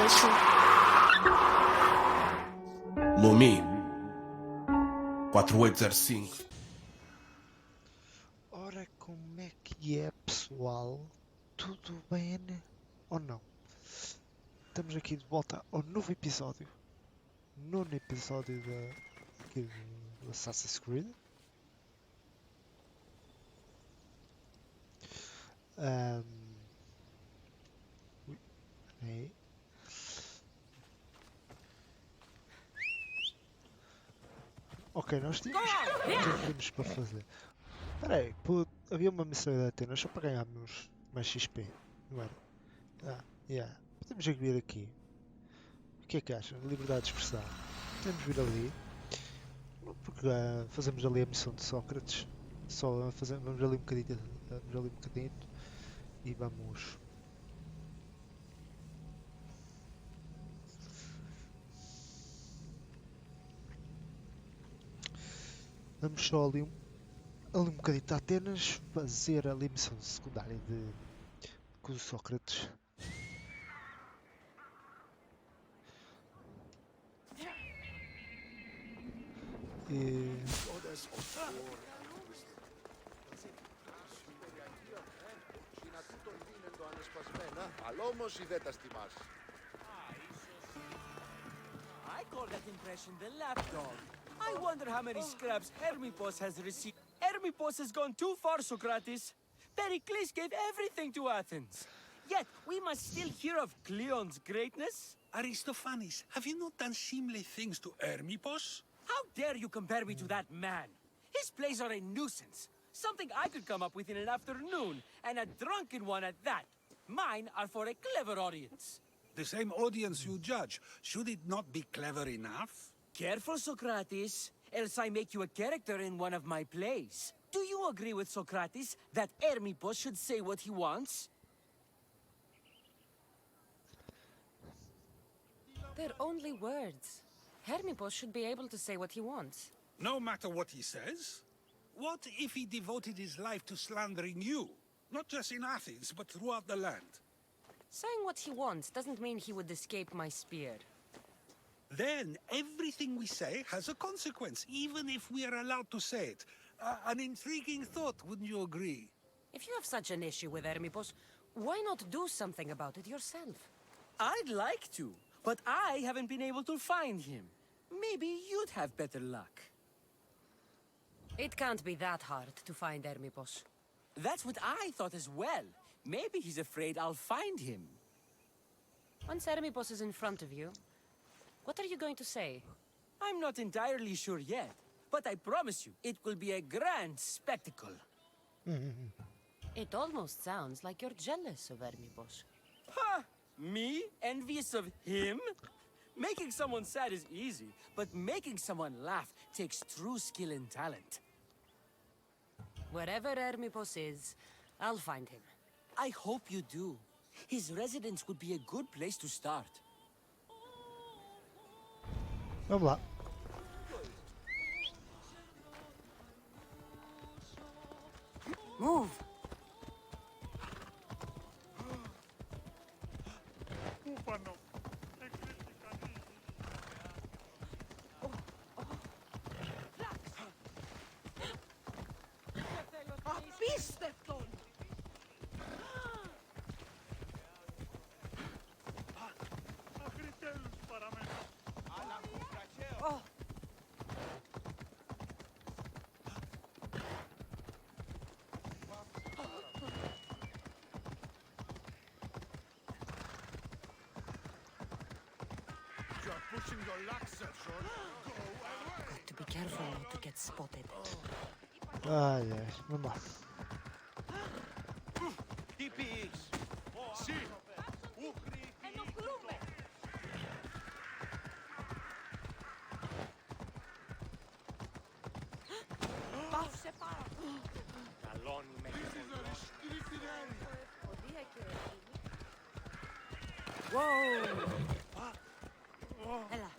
deixa. Lumi 4805. Ora, como é que é, pessoal? Tudo bem ou não? Estamos aqui de volta ao novo episódio. Nono episódio aqui do Assassin's Creed. Ui, aí. Ok, nós tínhamos. O que é que temos para fazer? Espera aí, havia uma missão de Atenas só para ganharmos mais XP, não era? Yeah. Podemos vir aqui. O que é que acham? Liberdade de expressão. Podemos vir ali. Porque fazemos ali a missão de Sócrates. Vamos ali um bocadinho. Vamos ali um bocadinho. E vamos. Vamos só ali um bocadinho de Atenas. Fazer ali a missão secundária com o Sócrates. E... I call that impression the lapdog. I wonder how many scraps Hermipos has received. Hermipos has gone too far, Socrates. Pericles gave everything to Athens. Yet we must still hear of Cleon's greatness. Aristophanes, have you not done seemly things to Hermipos? How dare you compare me to that man? His plays are a nuisance. Something I could come up with in an afternoon, and a drunken one at that. Mine are for a clever audience. The same audience you judge. Should it not be clever enough? Careful, Socrates, else I make you a character in one of my plays. Do you agree with Socrates that Hermipos should say what he wants? They're only words. Hermipos should be able to say what he wants. No matter what he says? What if he devoted his life to slandering you? Not just in Athens, but throughout the land. Saying what he wants doesn't mean he would escape my spear. Then everything we say has a consequence, even if we are allowed to say it. An intriguing thought, wouldn't you agree? If you have such an issue with Hermipos, why not do something about it yourself? I'd like to, but I haven't been able to find him. Maybe you'd have better luck. It can't be that hard to find Hermipos. That's what I thought as well. Maybe he's afraid I'll find him. Once Hermipos is in front of you, what are you going to say? I'm not entirely sure yet, but I promise you, it will be a grand spectacle. It almost sounds like you're jealous of Hermipos. Ha! Me? Envious of him? Making someone sad is easy, but making someone laugh takes true skill and talent. Wherever Hermipos is, I'll find him. I hope you do. His residence would be a good place to start. Vamos lá. Move! Απίστευτον! Got to be careful not to get spotted. Ai, vamos lá. Τι πεις? Ενοχλούμε! Πάω σε πάρα. Καλώνει με Whoa! Έλα.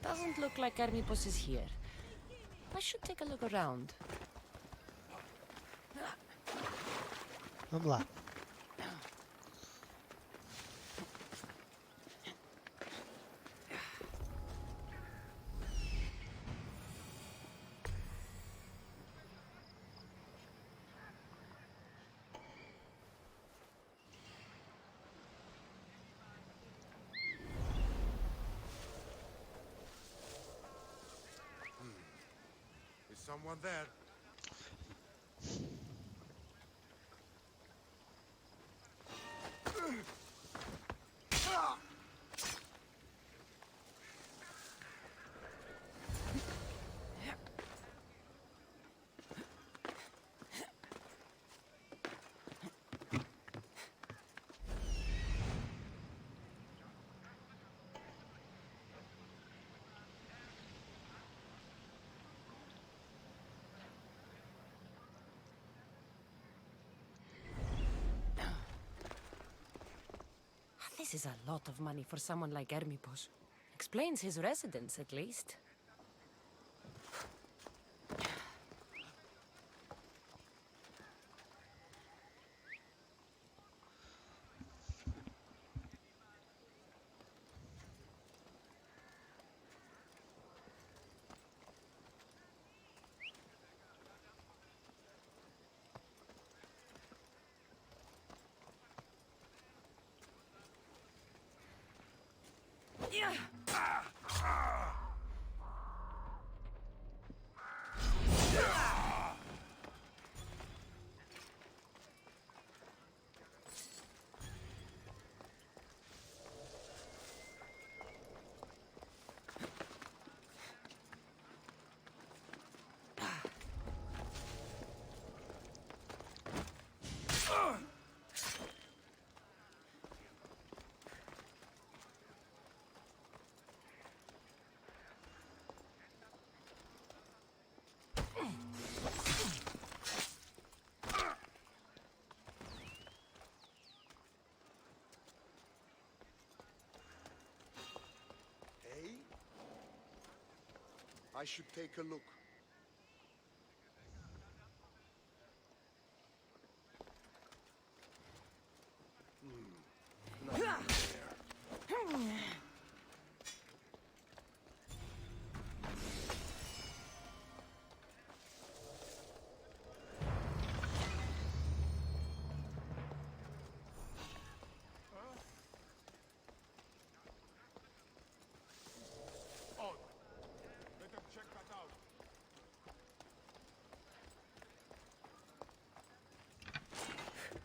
Doesn't look like Hermipos is here. I should take a look around. Vamos lá. Is someone there? This is a lot of money for someone like Hermipos. Explains his residence, at least. Hey? I should take a look.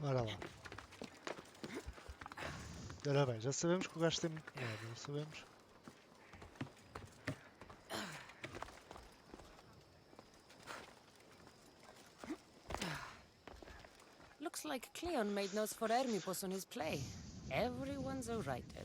Ora lá. Ora bem, já sabemos que o gajo tem muito dinheiro, não sabemos? Looks like Cleon made notes for Hermipos on his play. Everyone's a writer.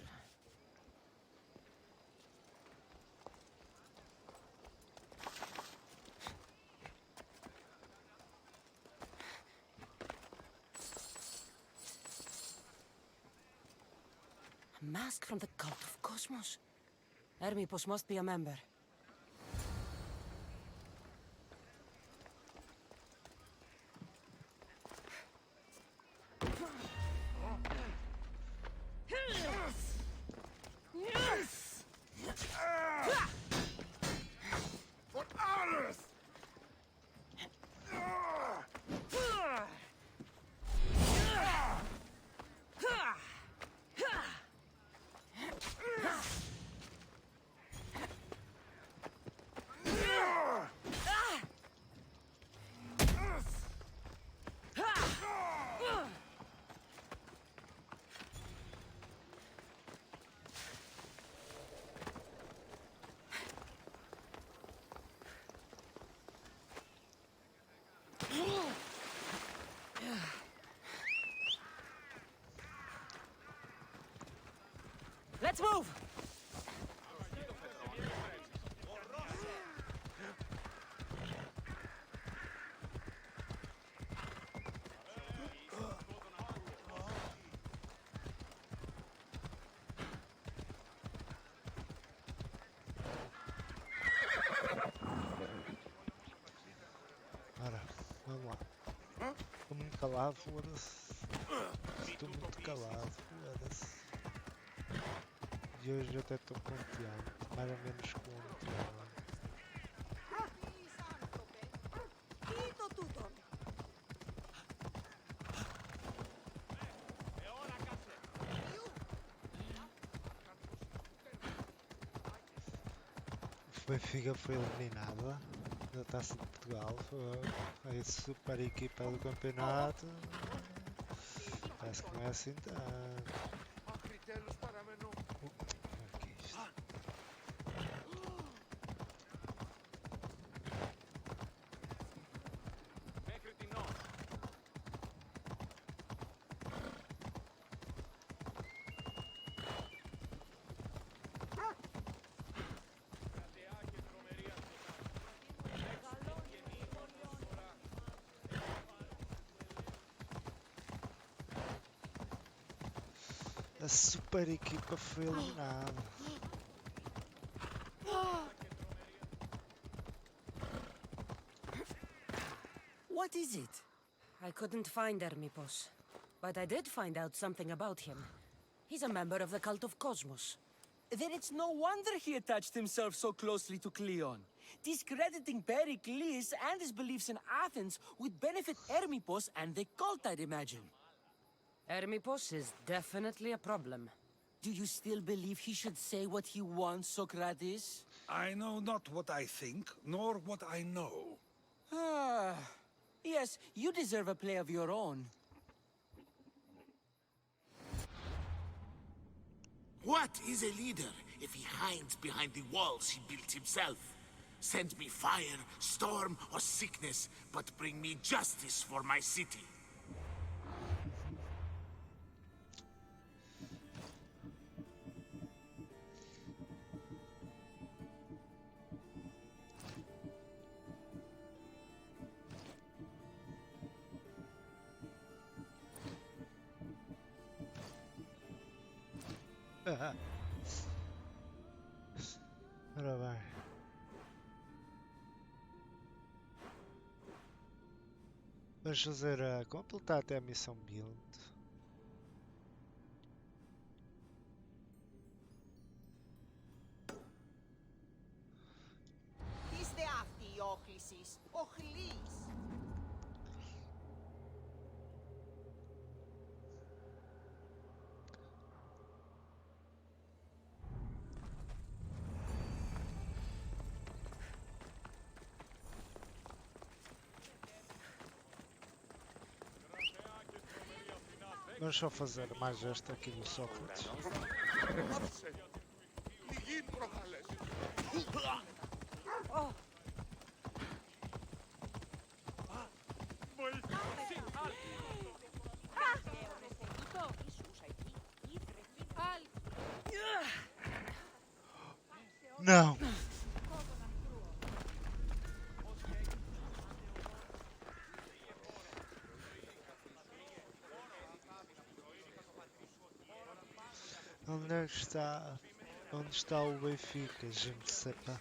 A mask from the cult of Cosmos. Hermipos must be a member. For Argos! Let's move! calado, foda-se. Estou muito calado, foda-se. E hoje eu até estou com o Tiago, mais ou menos com o Tiago. Quito tutto. O Benfica foi eliminado da Taça de Portugal, foi a super equipa do campeonato. Parece que não é assim tanto. Μέχρι τέλους παραμένω. Aqui está. A super equipa foi eliminada. What is it? I couldn't find Hermipos, but I did find out something about him. He's a member of the cult of Cosmos. Then it's no wonder he attached himself so closely to Cleon. Discrediting Pericles and his beliefs in Athens would benefit Hermipos and the cult, I'd imagine. Hermipos is definitely a problem. Do you still believe he should say what he wants, Socrates? I know not what I think, nor what I know. Ah, yes, you deserve a play of your own. What is a leader if he hides behind the walls he built himself? Send me fire, storm, or sickness, but bring me justice for my city. Ora bem. Vamos fazer a completar até a missão build. Είστε αυτοί οι όχλησης. Οχλείς. Vamos só fazer mais esta aqui do Sócrates. Άφησε. Πληγή προκαλέσει. Não! Onde é que está? Onde está o Benfica, gente sepa?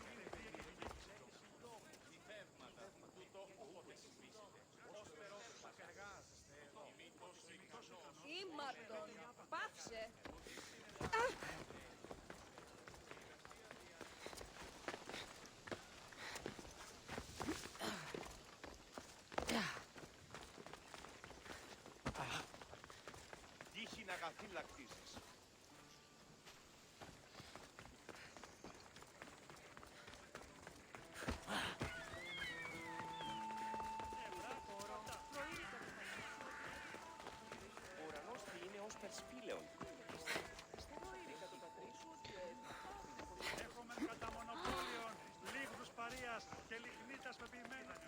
Ήμαρτον. Πάψε. Τύχη να καθήλακτήσεις. Ο ουρανός τι είναι ως περσφύλεον. Έχουμε κατά μονοπόλιον λίγους παρείας και λιχνίτας πεποιημένων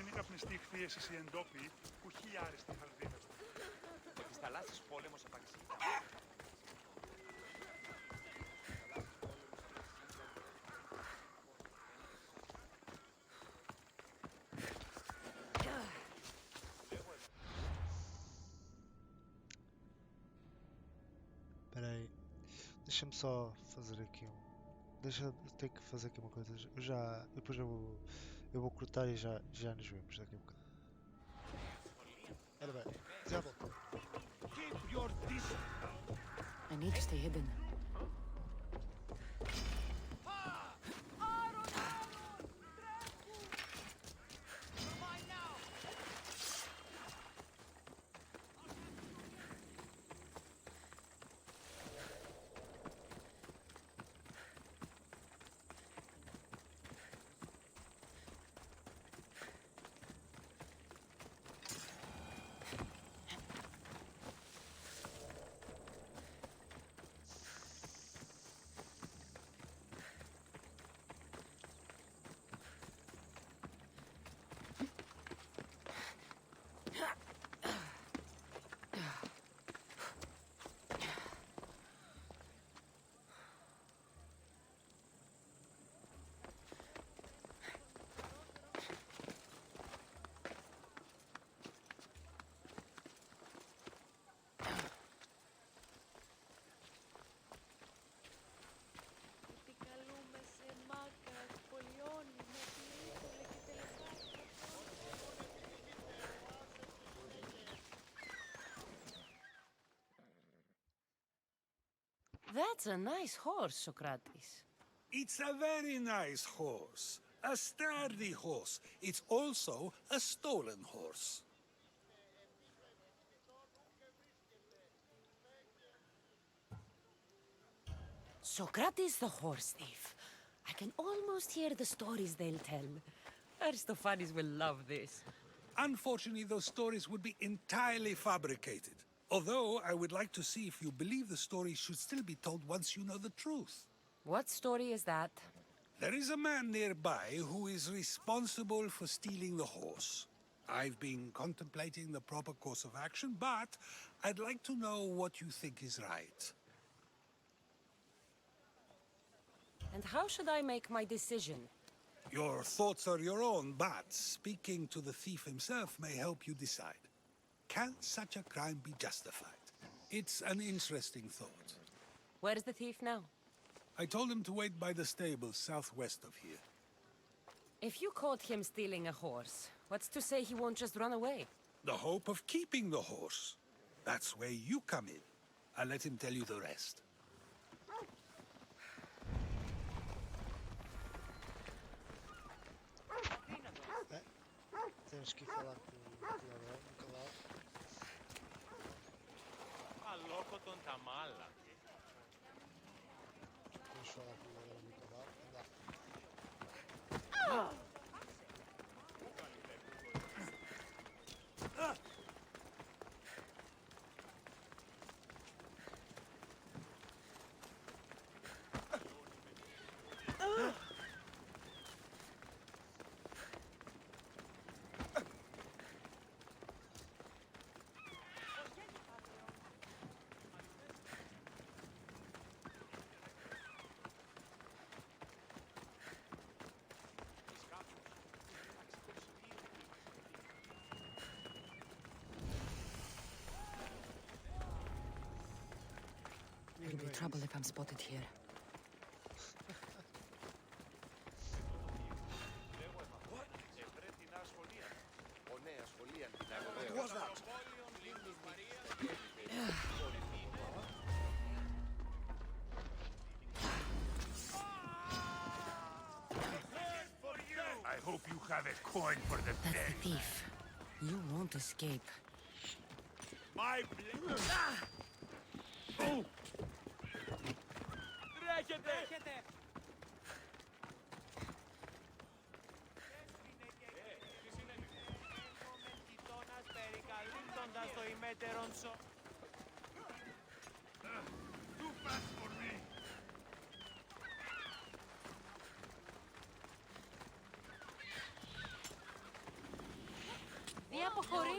είναι καπνιστή χθίεσης οι εντόπιοι που χιλιάριστοι χαλβίδες. Ο της θαλάσσης πόλεμος επαξεί. Espera aí. Deixa-me só fazer aqui um. Deixa eu ter que fazer aqui uma coisa. Eu Eu vou cortar e já nos vemos daqui a bocado. Ora bem, já volto. Keep your distance. I need to stay hidden. That's a nice horse, Socrates. It's a very nice horse. A sturdy horse. It's also a stolen horse. Socrates the horse thief. I can almost hear the stories they'll tell. Aristophanes will love this. Unfortunately, those stories would be entirely fabricated. Although, I would like to see if you believe the stories should still be told once you know the truth. What story is that? There is a man nearby who is responsible for stealing the horse. I've been contemplating the proper course of action, but I'd like to know what you think is right. And how should I make my decision? Your thoughts are your own, but speaking to the thief himself may help you decide. Can such a crime be justified? It's an interesting thought. Where is the thief now? I told him to wait by the stables southwest of here. If you caught him stealing a horse, what's to say he won't just run away? The hope of keeping the horse. That's where you come in. I'll let him tell you the rest. Temos que ir falar com o Nicolau. Αλόκοτον τα μάλα. Vamos falar com o Nicolau. There'll be trouble if I'm spotted here. I hope you have a coin for the That's dead. the thief. You won't escape. My blade. Oh! Τρέχετε! Κοιτώνας περικαλύπτοντας το ημέτερον Too fast for me. Τι αποχωρεί!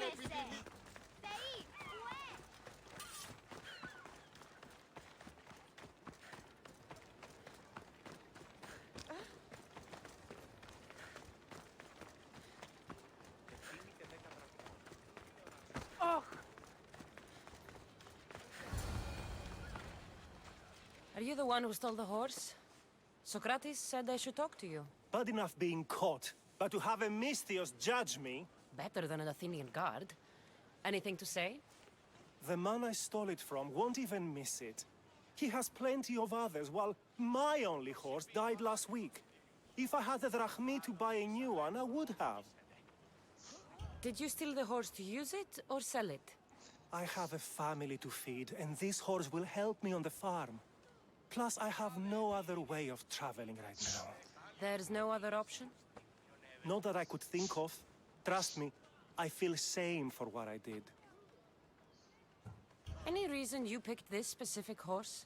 Are you the one who stole the horse? Socrates said I should talk to you. Bad enough being caught. But to have a Misthios judge me, Better than an Athenian guard. Anything to say? the man I stole it from won't even miss it. He has plenty of others, while my only horse died last week. If I had the drachmi to buy a new one, I would have. Did you steal the horse to use it or sell it? I have a family to feed, and this horse will help me on the farm. Plus, I have no other way of traveling right now. There's no other option? Not that I could think of. Trust me, I feel shame for what I did. Any reason you picked this specific horse?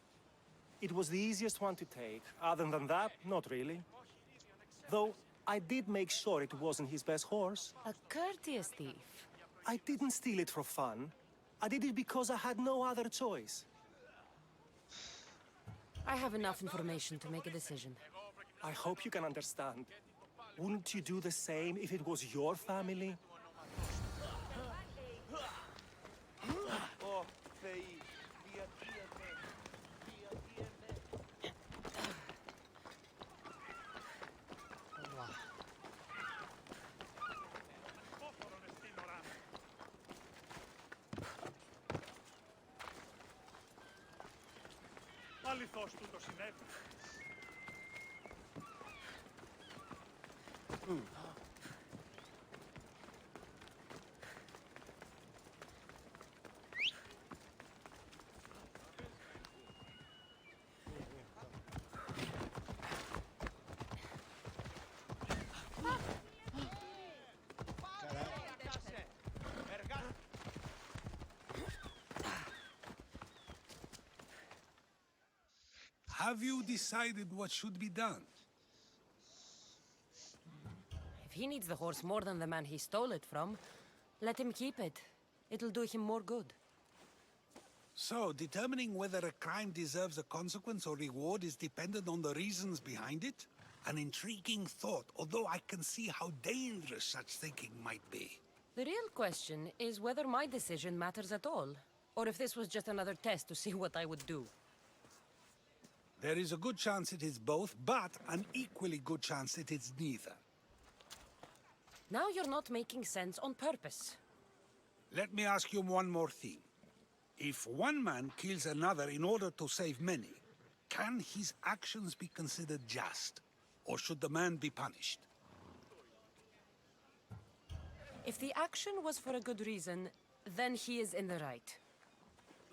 It was the easiest one to take. Other than that, not really. Though, I did make sure it wasn't his best horse. A courteous thief. I didn't steal it for fun. I did it because I had no other choice. I have enough information to make a decision. I hope you can understand. Wouldn't you do the same if it was your family? Ω, Θεοί, διατίανε, διατίανε. Vamos lá. Φόφορον εστίν οράν. Αληθώς τούτο συνέβη. Have you decided what should be done? If he needs the horse more than the man he stole it from, let him keep it. It'll do him more good. So, determining whether a crime deserves a consequence or reward is dependent on the reasons behind it? An intriguing thought, although I can see how dangerous such thinking might be. The real question is whether my decision matters at all, or if this was just another test to see what I would do. There is a good chance it is both, but an equally good chance it is neither. Now you're not making sense on purpose. Let me ask you one more thing. If one man kills another in order to save many, can his actions be considered just? Or should the man be punished? If the action was for a good reason, then he is in the right.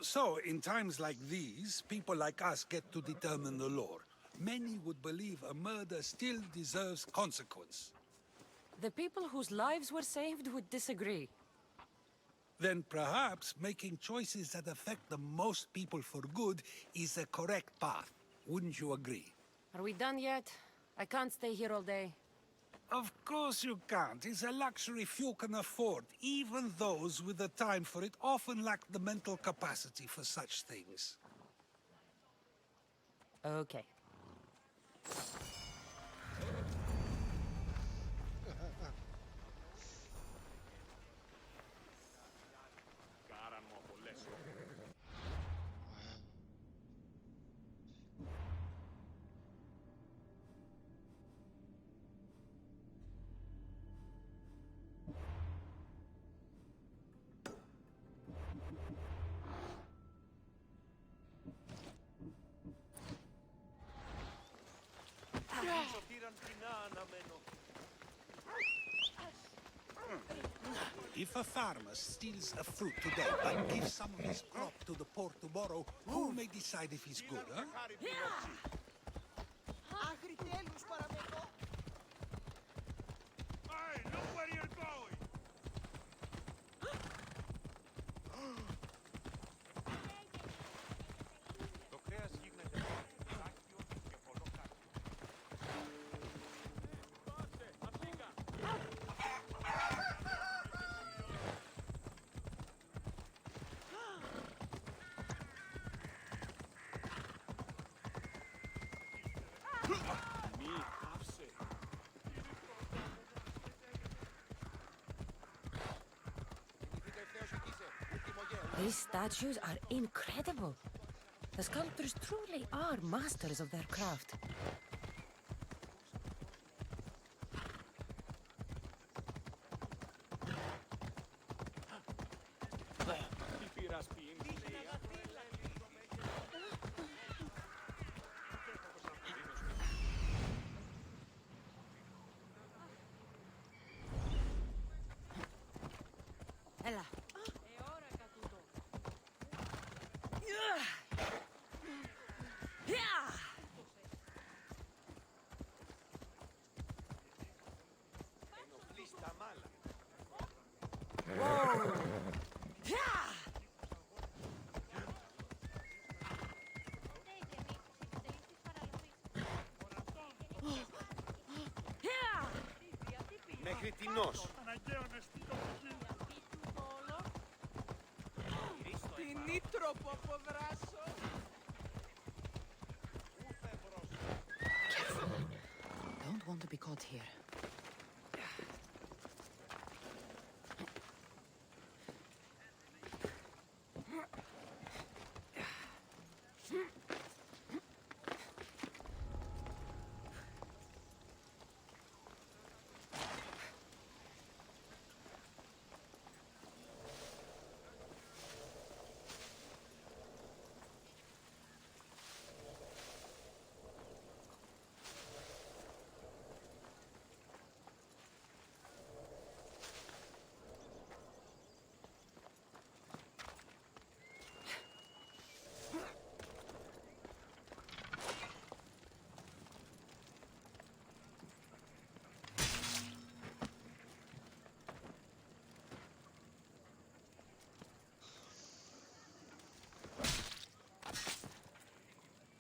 So, in times like these, people like us get to determine the law. Many would believe a murder still deserves consequence. The people whose lives were saved would disagree. Then perhaps making choices that affect the most people for good is a correct path. Wouldn't you agree? Are we done yet? I can't stay here all day. Of course you can't. It's a luxury few can afford. Even those with the time for it often lack the mental capacity for such things. Okay. Κάραν μου απολέσω. Σωτήραν κοινά αναμένω. If a farmer steals a fruit today but gives some of his crop to the poor tomorrow, who may decide if he's good, huh? Χάρη την όψη. Άχρη τέλους παραμενώ. Hey, look where you're going! Το κρέας γίγνεται άκιο και πολλό κάκι. Μη άψε. Κοιτήστε ευθέως εκεί είσαι. Τιμογέου. These statues are incredible. The sculptors truly are masters of their craft. Φετινός. Αναγκαίο να στείλω εκεί. Τι νήτροπο αποδράσω. Don't want to be caught here.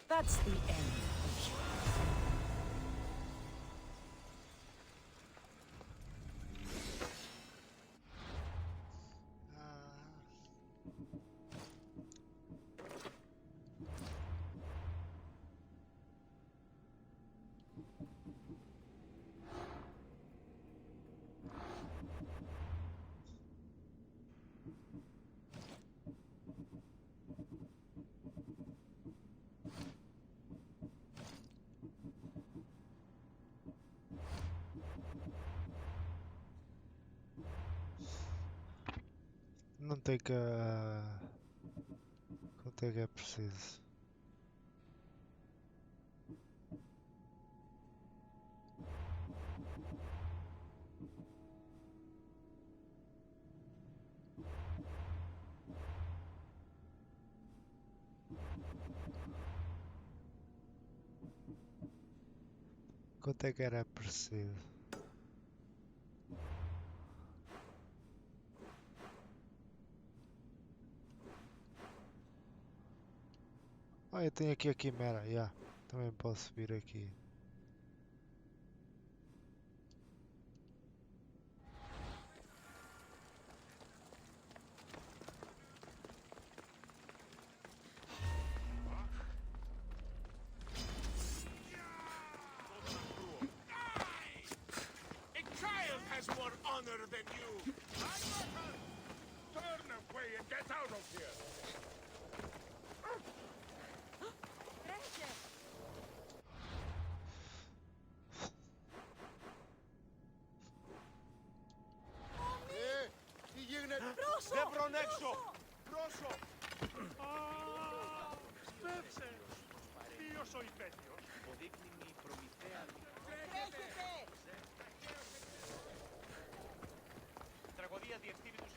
That's the end of you. Não tem que. Quanto é que é preciso? Quanto é que era preciso? Ah, eu tenho aqui a quimera, já. Também posso vir aqui. A child has more honor than you. Turn away and get out of here. Τι γίνεται. Δεν προνέξω! Πρόσω! Σπεύσε. Ποιος ο υπέτειος? Υποδείκνυμη προμηθέα. Τρέχετε! Τραγωδία διευθύνει τους...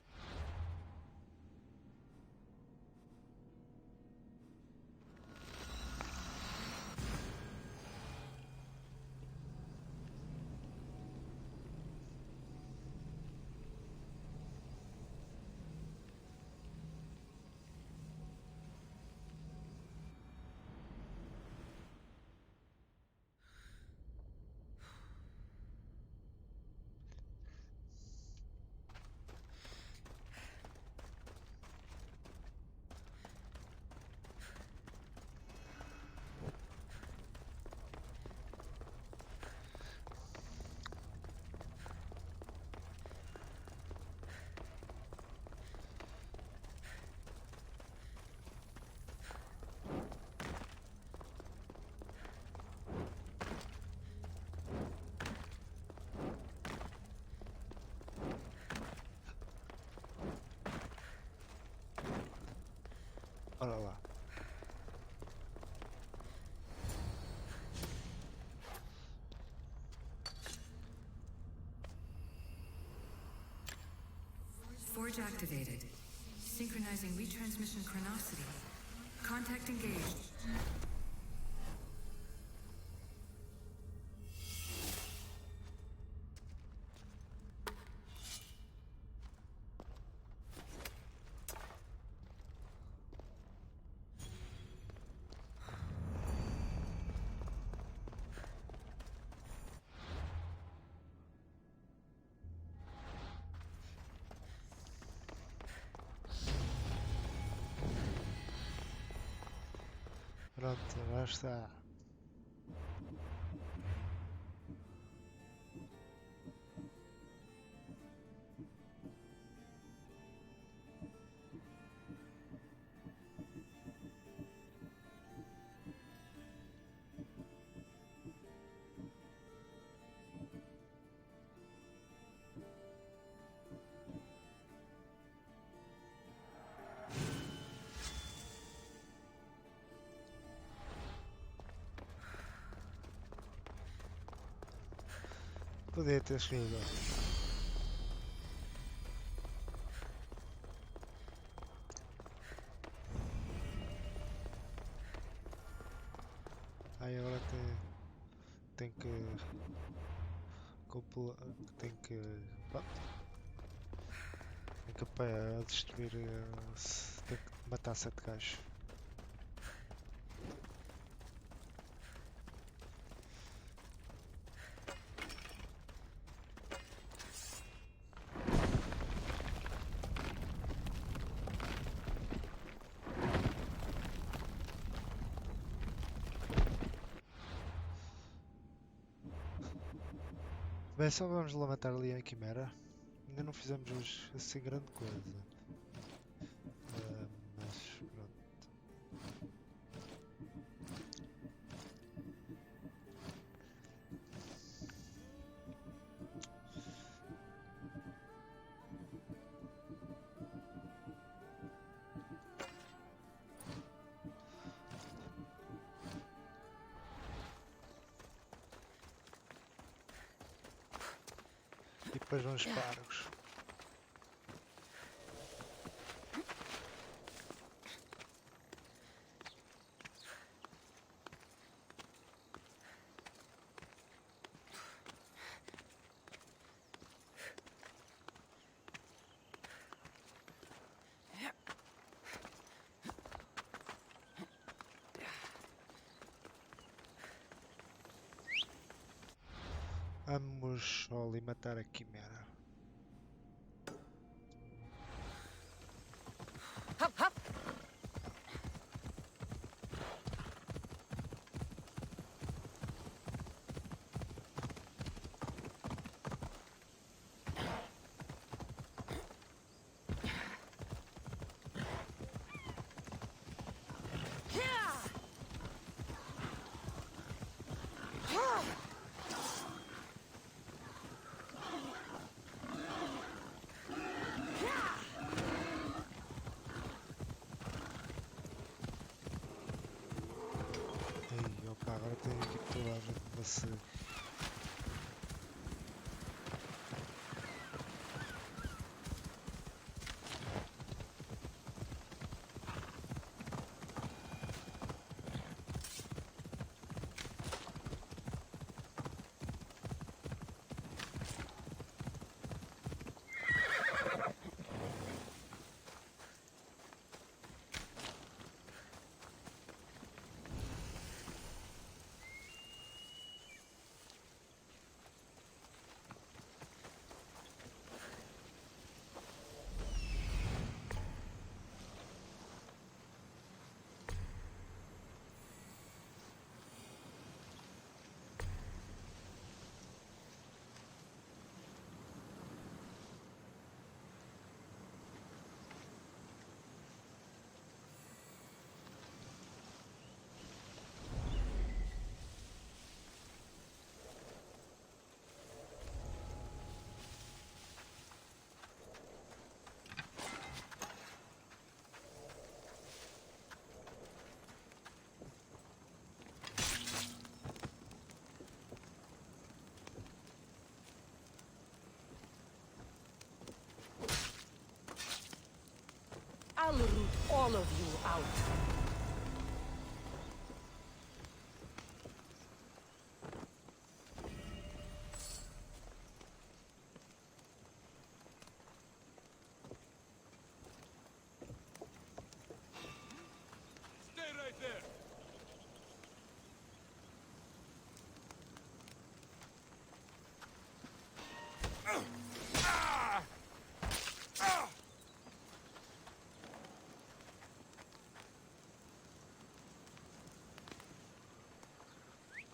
Olha lá. Forge activated. Synchronizing retransmission chronicity. Contact engaged. Pronto, lá está. Podia ter escolhido. Aí agora tem que tem que pronto, tem que destruir tem que matar 7 gajos. Bem, só vamos lá matar ali a quimera. Ainda não fizemos hoje assim grande coisa. Mas pronto. E depois vamos para Argos. Vamos só ali matar a quimera. Hop, hop. Ei, opa, agora tem aqui toda a gente para se... I'll root all of you out. Stay right there.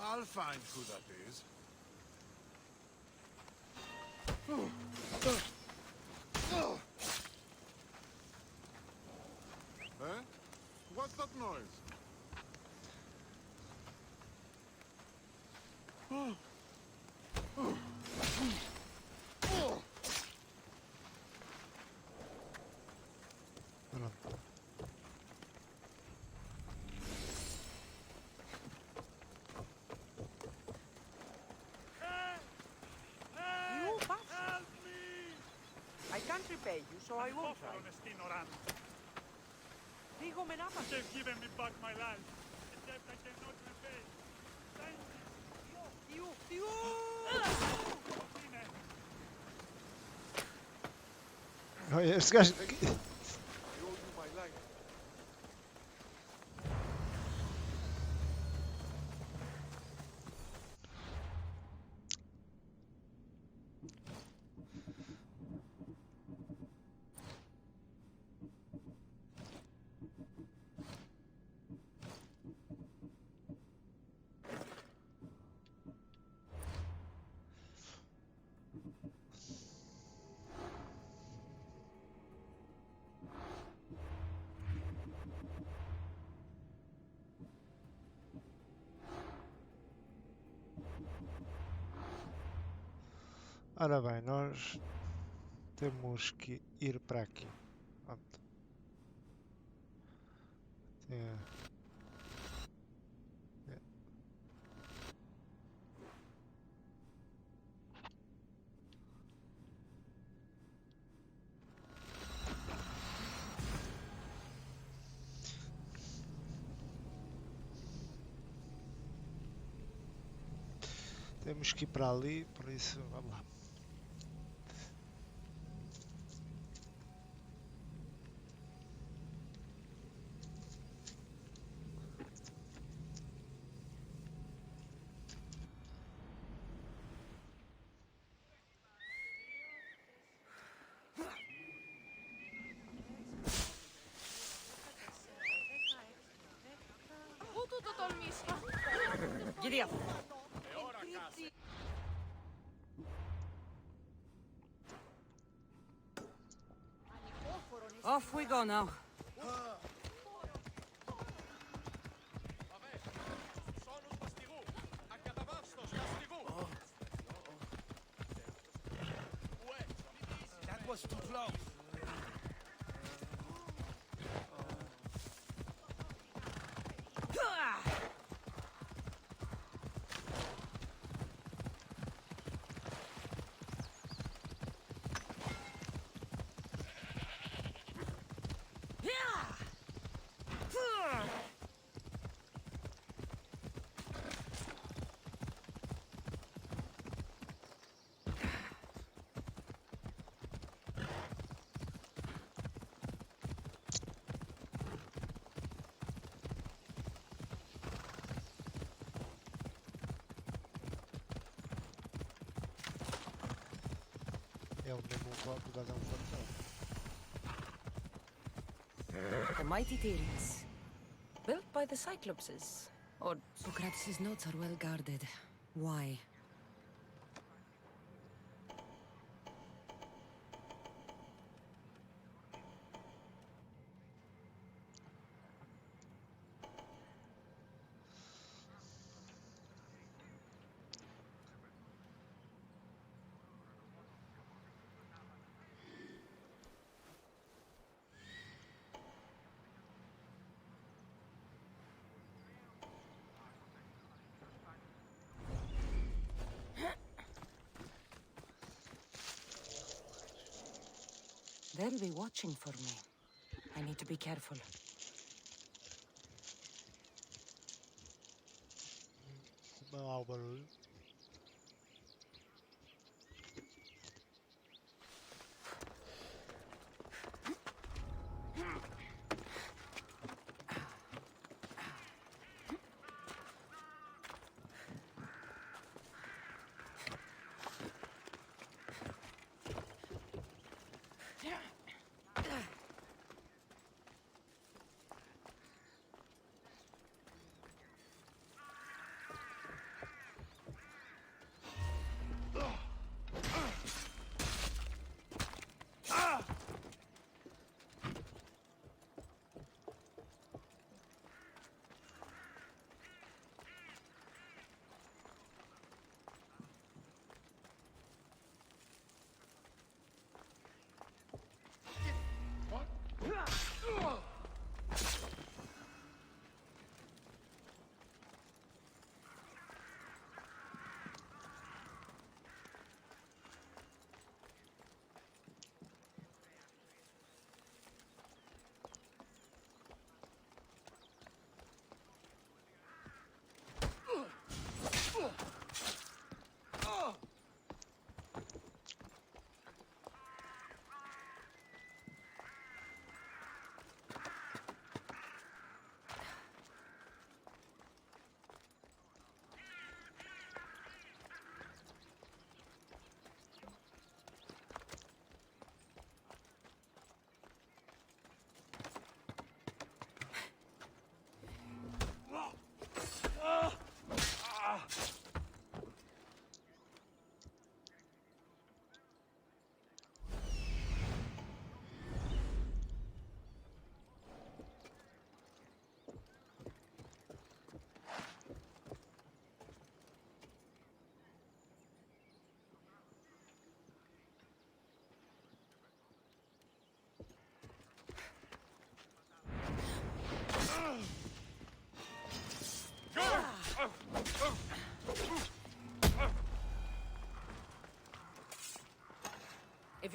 I'll find who that is. Eh? What's that noise? Pronto. You bastard! I can't repay you, so I won't try. Digo me nada. They've given me back my life. A debt I cannot repay. Thank you. You! Olha, esse gajo aqui. I owe you my life. Ora bem, nós temos que ir para aqui. Pronto. É. Temos que ir para ali, por isso vamos lá. Giddy up. Off we go now. That was too close. É o mesmo lugar um facão. The mighty Tyrants. Built by the Cyclopses. Or Socrates' notes are well guarded. Why? They'll be watching for me. I need to be careful. Não há o barulho.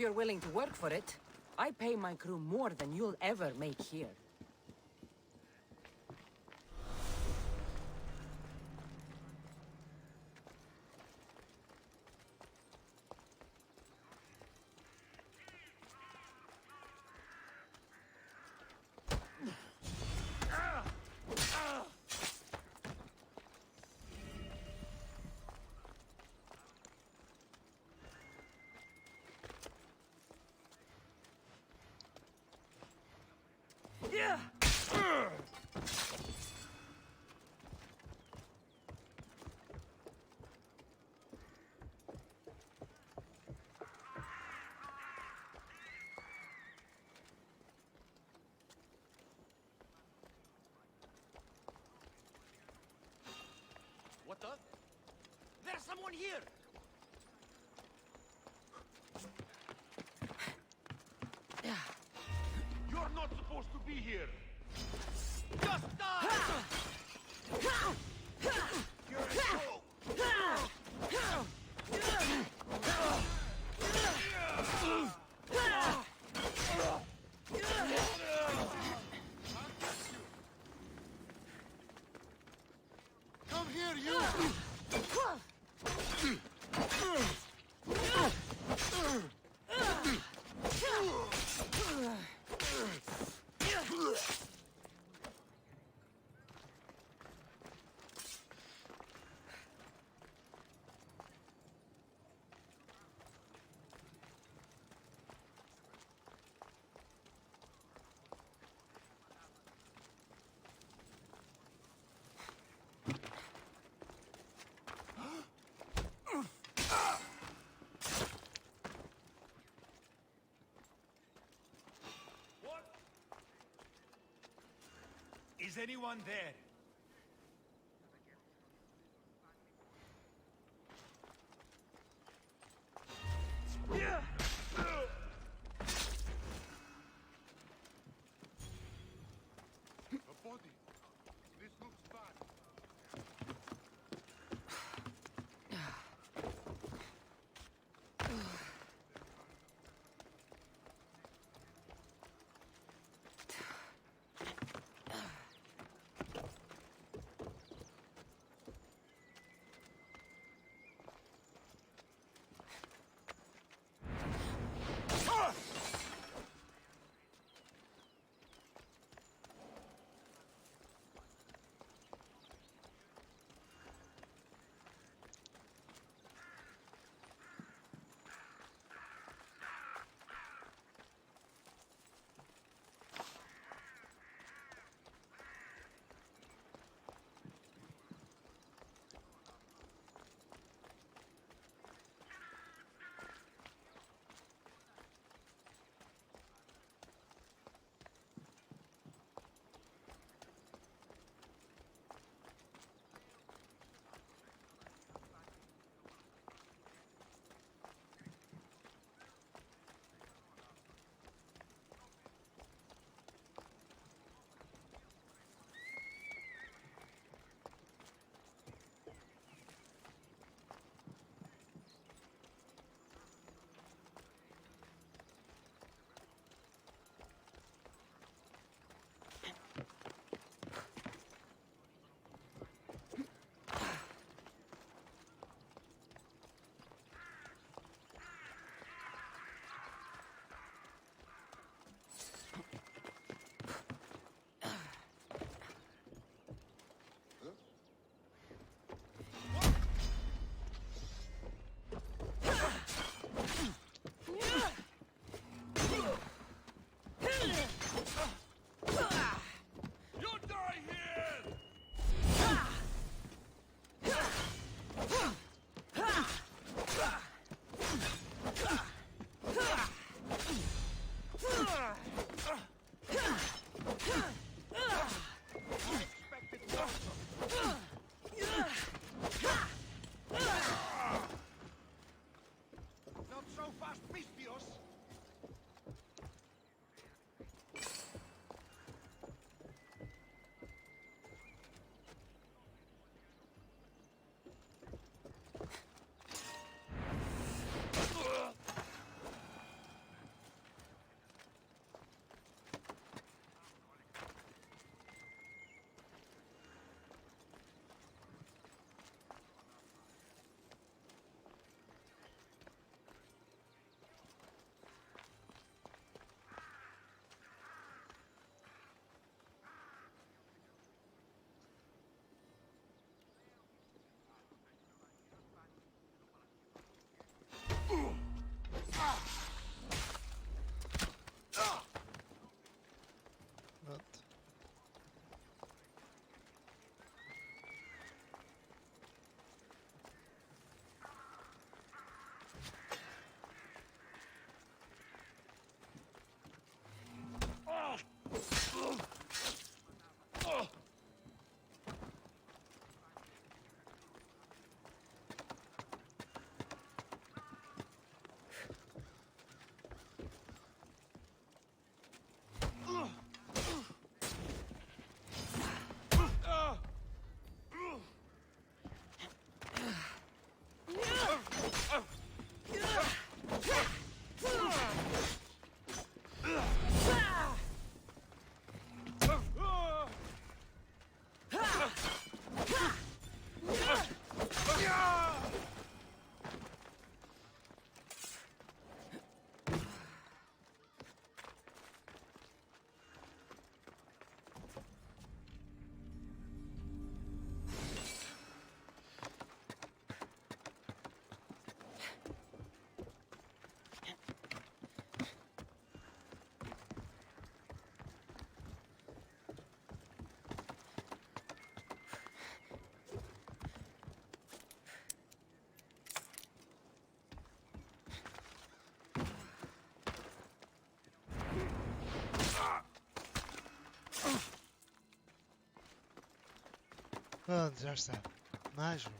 you're willing to work for it. I pay my crew more than you'll ever make here. What the? There's someone here! You're not supposed to be here. Just die! You're a fool. Come here, you! Is anyone there? A body. This looks bad. Pronto, já está. Mais um.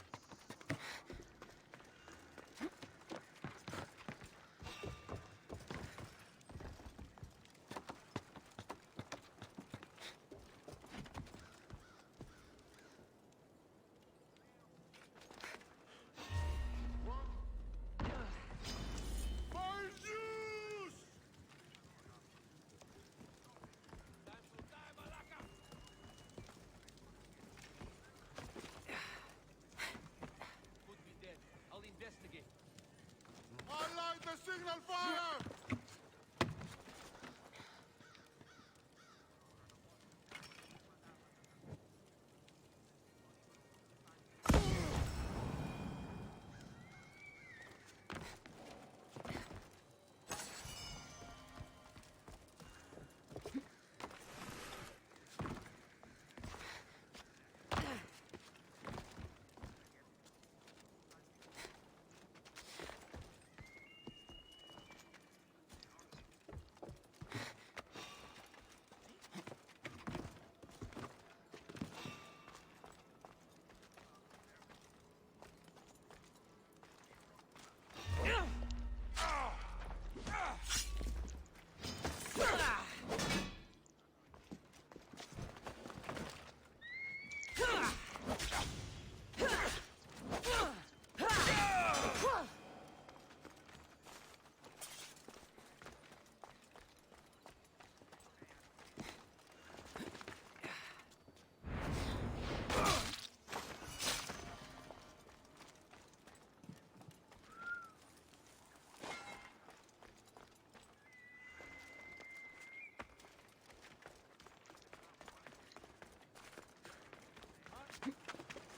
Could be dead. I'll investigate. I light the signal fire!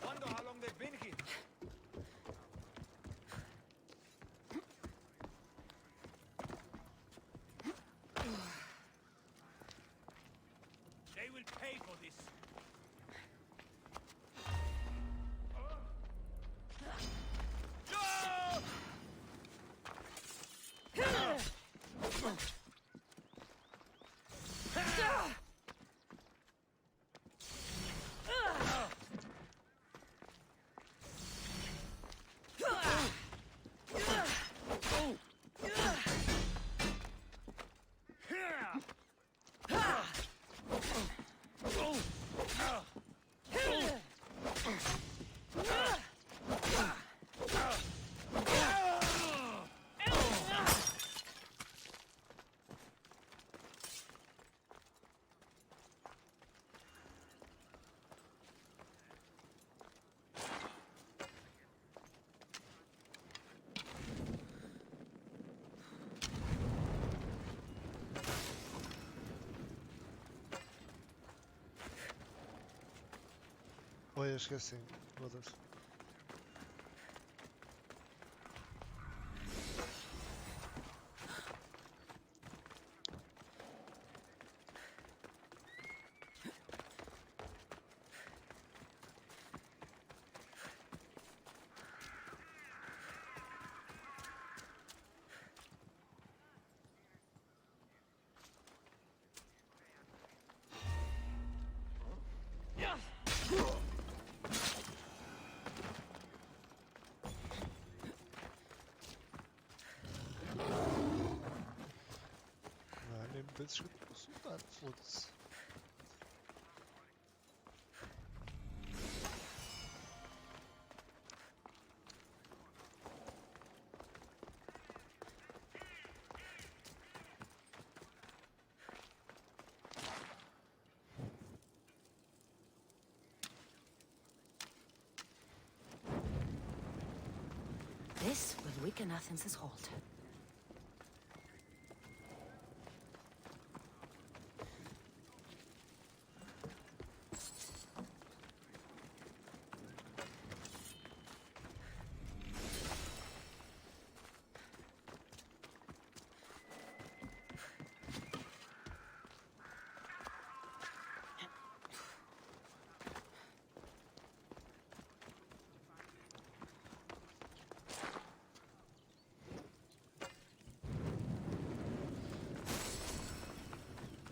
Wonder how long they've been here. They will pay for this. Oi, eu esqueci. Foda-se. Não, nem me penses que eu estou consultado, foda-se. This will weaken Athens' hold.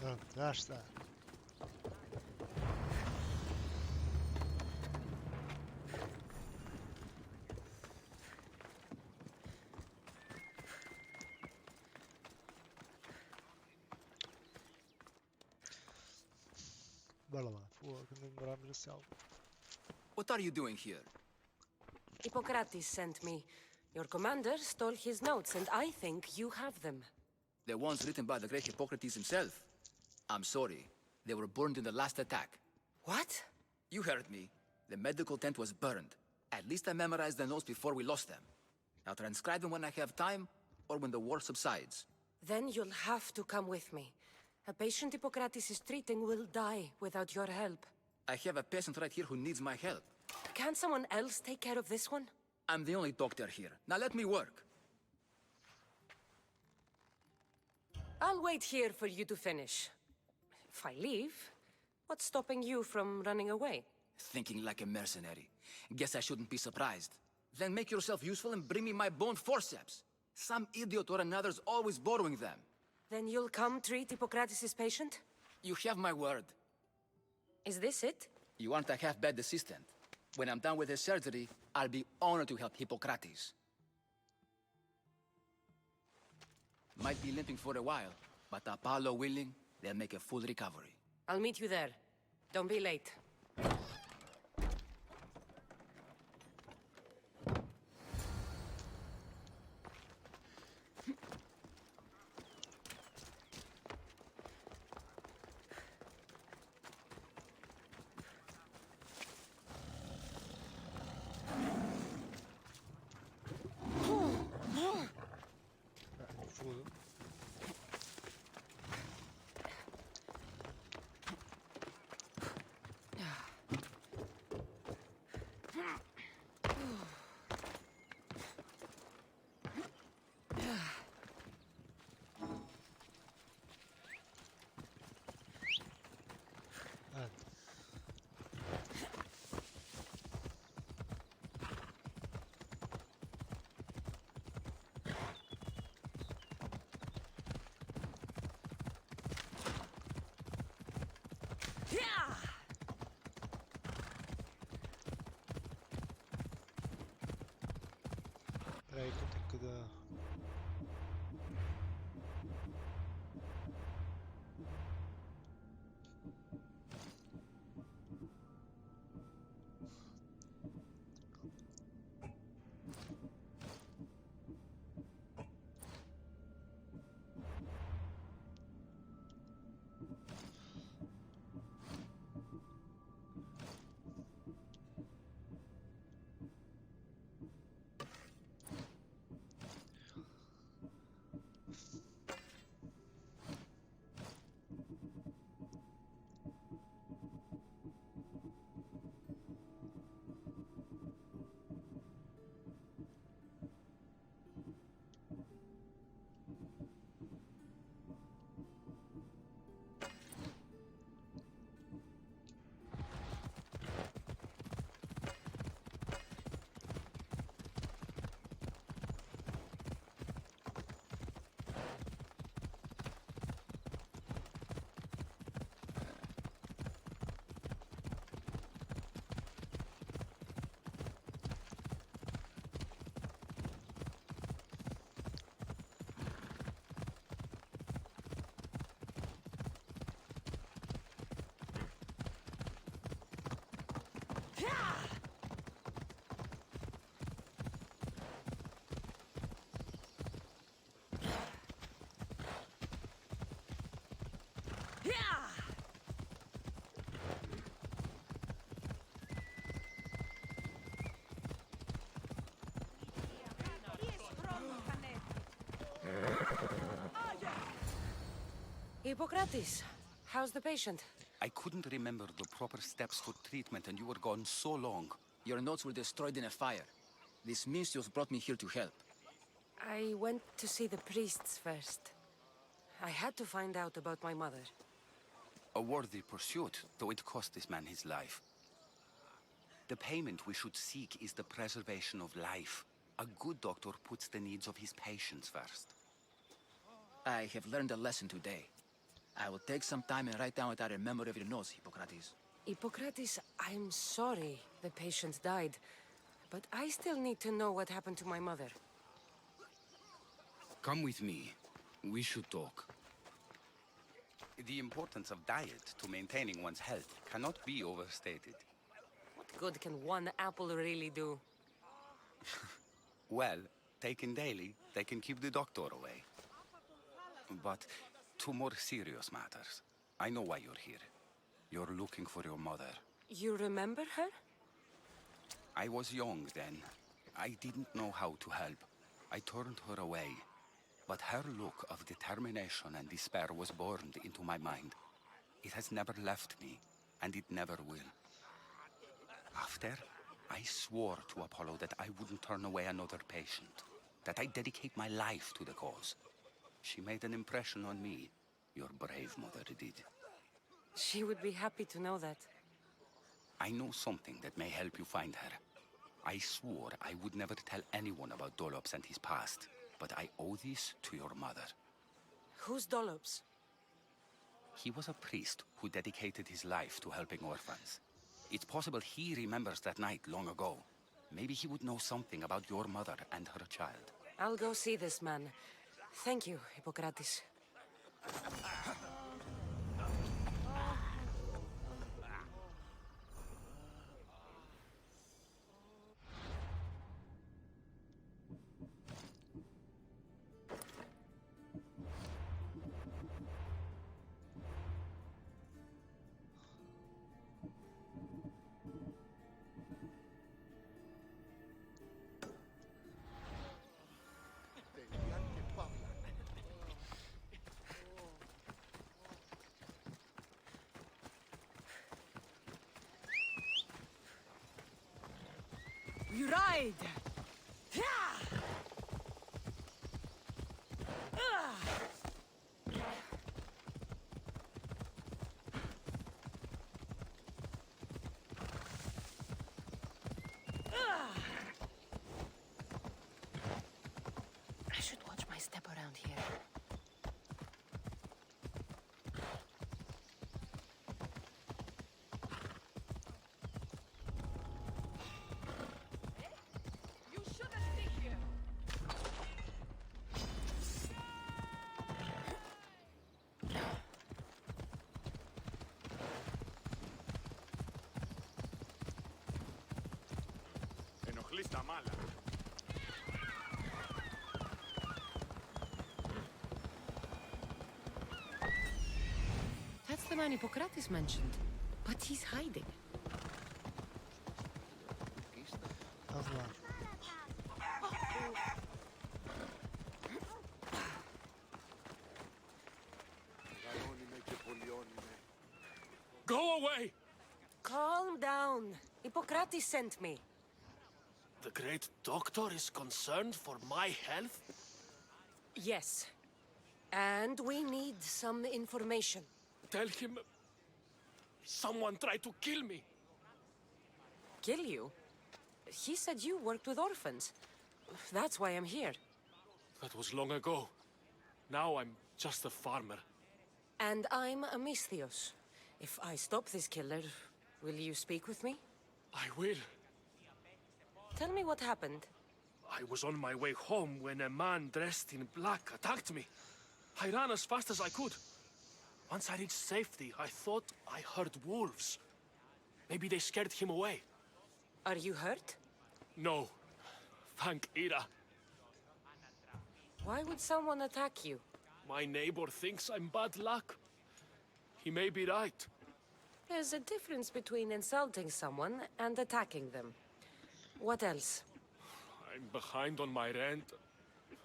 Pronto, já está. Bora lá, fogo, não demorámos a selva. What are you doing here? Hippocrates sent me. Your commander stole his notes, and I think you have them. The ones written by the great Hippocrates himself. I'm sorry. They were burned in the last attack. What? You heard me. The medical tent was burned. At least I memorized the notes before we lost them. I'll transcribe them when I have time, or when the war subsides. Then you'll have to come with me. A patient Hippocrates is treating will die without your help. I have a patient right here who needs my help. Can't someone else take care of this one? I'm the only doctor here. Now let me work. I'll wait here for you to finish. If I leave, what's stopping you from running away? Thinking like a mercenary. Guess I shouldn't be surprised. Then make yourself useful and bring me my bone forceps. Some idiot or another's always borrowing them. Then you'll come treat Hippocrates' patient? You have my word. Is this it? You aren't a half-bad assistant. When I'm done with his surgery, I'll be honored to help Hippocrates. Might be limping for a while, but Apollo willing, they'll make a full recovery. I'll meet you there. Don't be late. Fogo. Anda. Espera aí que eu tenho que dar. Hippocrates, how's the patient? I couldn't remember the proper steps for treatment, and you were gone so long. Your notes were destroyed in a fire. This Mincios brought me here to help. I went to see the priests first. I had to find out about my mother. A worthy pursuit, though it cost this man his life. The payment we should seek is the preservation of life. A good doctor puts the needs of his patients first. I have learned a lesson today. I will take some time and write down what I remember of your notes, Hippocrates. Hippocrates, I'm sorry the patient died, but I still need to know what happened to my mother. Come with me. We should talk. The importance of diet to maintaining one's health cannot be overstated. What good can one apple really do? Well, taken daily, they can keep the doctor away. But to more serious matters. I know why you're here. You're looking for your mother. You remember her? I was young then. I didn't know how to help. I turned her away. But her look of determination and despair was burned into my mind. It has never left me, and it never will. After, I swore to Apollo that I wouldn't turn away another patient, that I'd dedicate my life to the cause. She made an impression on me. Your brave mother did. She would be happy to know that. I know something that may help you find her. I swore I would never tell anyone about Dolops and his past, but I owe this to your mother. Who's Dolops? He was a priest who dedicated his life to helping orphans. It's possible he remembers that night long ago. Maybe he would know something about your mother and her child. I'll go see this man. Thank you, Hippocrates. We ride! I should watch my step around here. Ενοχλείς τα μάλα. That's the man Hippocrates mentioned. But he's hiding. Vamos lá. Go away! Calm down. Hippocrates sent me. The great doctor is concerned for my health? Yes. And we need some information. Tell him someone tried to kill me. Kill you? He said you worked with orphans. That's why I'm here. That was long ago. Now I'm just a farmer. And I'm Amisthios. If I stop this killer, will you speak with me? I will. Tell me what happened. I was on my way home when a man dressed in black attacked me. I ran as fast as I could. Once I reached safety, I thought I heard wolves. Maybe they scared him away. Are you hurt? No. Thank Ira. Why would someone attack you? My neighbor thinks I'm bad luck. He may be right. There's a difference between insulting someone and attacking them. What else? I'm behind on my rent.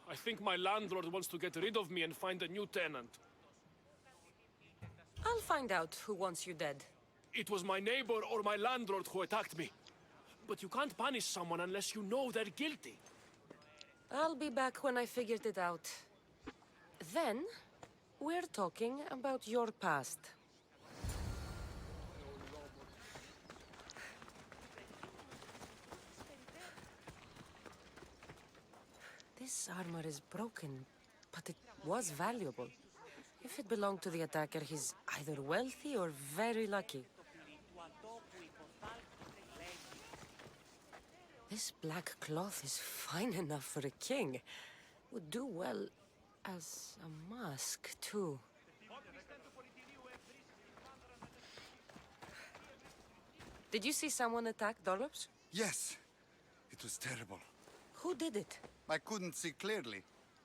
I think my landlord wants to get rid of me and find a new tenant. I'll find out who wants you dead. It was my neighbor or my landlord who attacked me. But you can't punish someone unless you know they're guilty. I'll be back when I figured it out. Then, we're talking about your past. This armor is broken, but it was valuable. If it belonged to the attacker, he's either wealthy or very lucky. This black cloth is fine enough for a king. Would do well as a mask, too. Did you see someone attack Dollops? Yes. It was terrible. Who did it? I couldn't see clearly,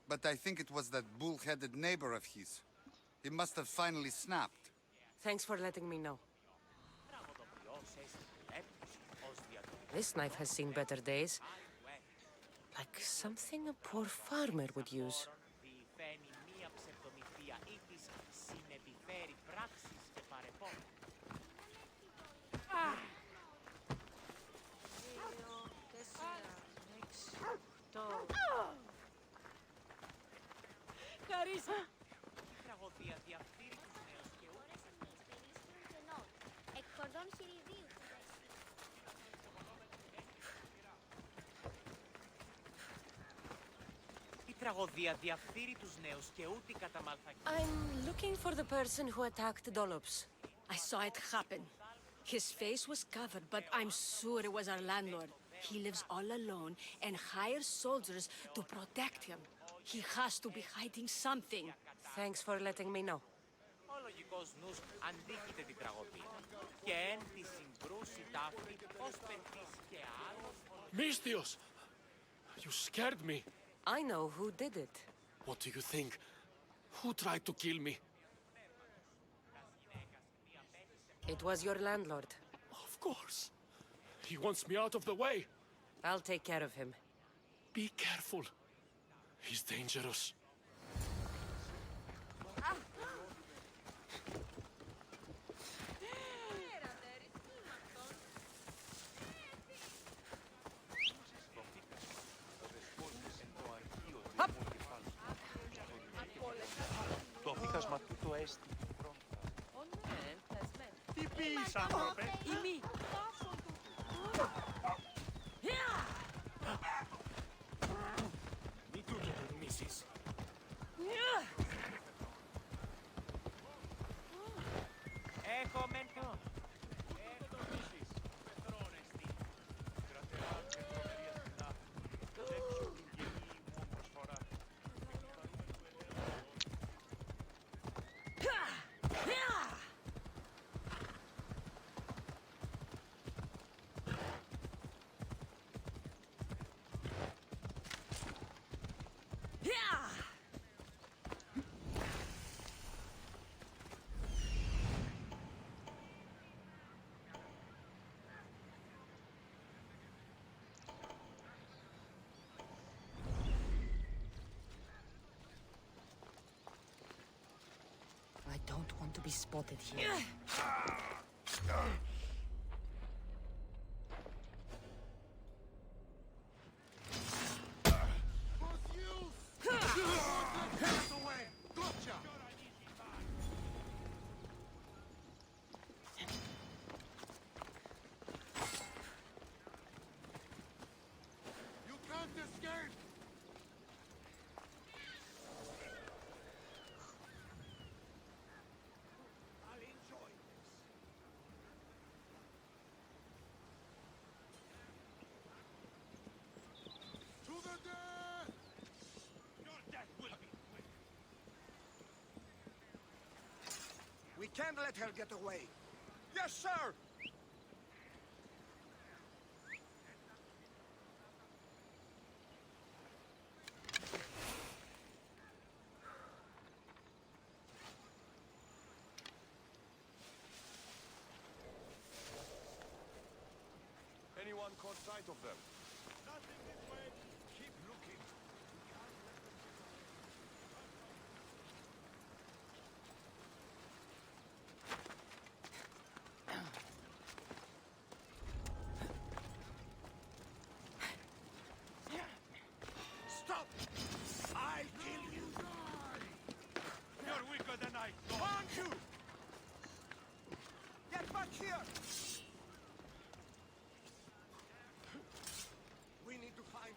but I think it was that bull-headed neighbor of his. He must have finally snapped. Thanks for letting me know. This knife has seen better days. Like something a poor farmer would use. Χαρίσα! Εκκορδών χειριδίου. Η τραγωδία διαφθείρει τους νέους και ούτε κατά μαλθακή. I'm looking for the person who attacked Dollops. I saw it happen. His face was covered, but I'm sure it was our landlord. He lives all alone and hires soldiers to protect him. He has to be hiding something. Thanks for letting me know. Ο λογικός νους αντίκειται την τραγωδία. Και εν τη συγκρούση ταύτη, ως πεντής και άλλος... Mistios! You scared me. I know who did it. What do you think? Who tried to kill me? It was your landlord. Of course. He wants me out of the way. I'll take care of him. Be careful. He's dangerous. Το αφήκασμα τούτο έστι. Τι πεις, άνθρωπε? Imi! Μη τούτο τολμήσεις. Έχω μεντό. I don't want to be spotted here. You can't escape! We can't let her get away. Yes, sir! Anyone caught sight of them? Nothing this way. Keep looking. Stop! I'll kill you! You're weaker than I thought. On you! Get back here! We need to find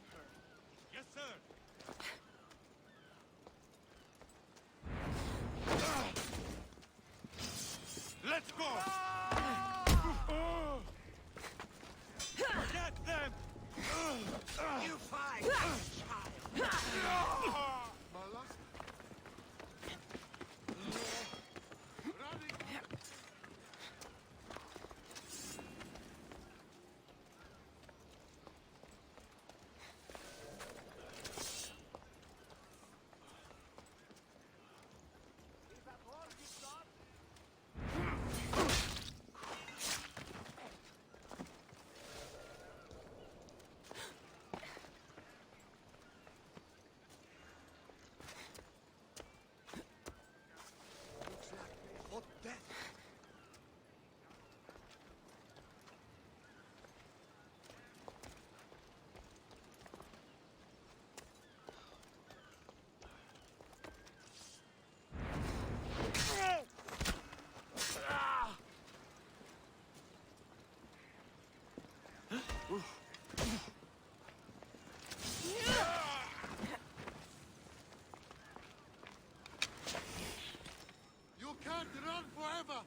You can't run forever!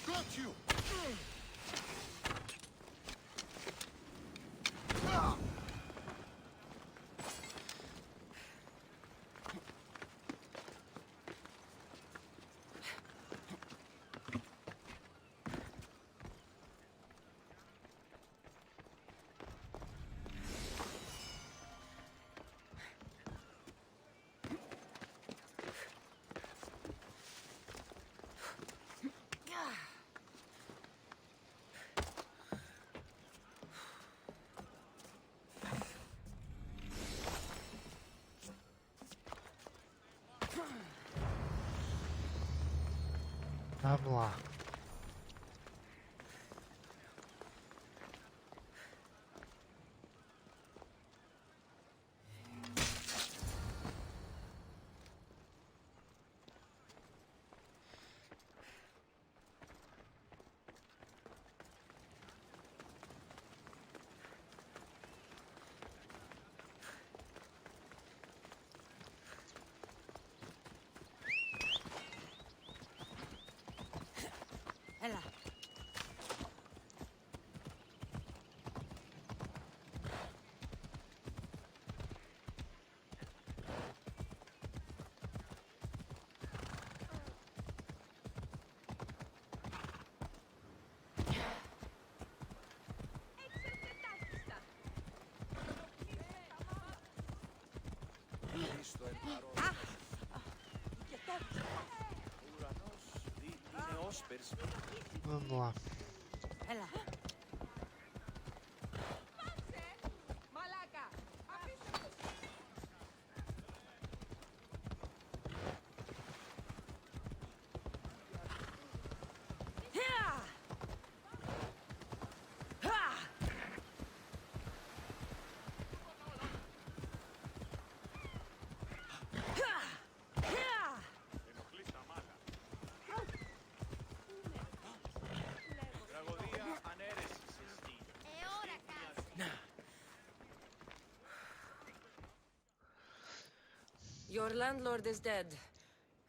Got you! Vamos lá. Ella. Vamos lá. Ella. Your landlord is dead.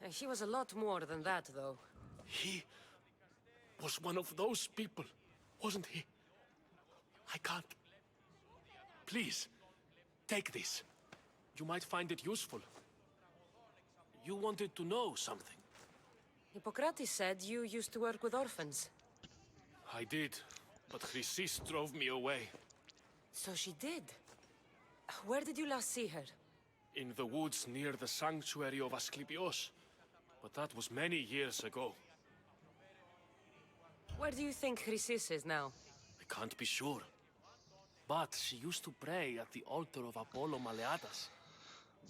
He was a lot more than that, though. He was one of those people, wasn't he? I can't. Please, take this. You might find it useful. You wanted to know something. Hippocrates said you used to work with orphans. I did, but Chrysis drove me away. So she did. Where did you last see her? In the woods near the sanctuary of Asclepios. But that was many years ago. Where do you think Chrysis is now? I can't be sure. But she used to pray at the altar of Apollo Maleatas.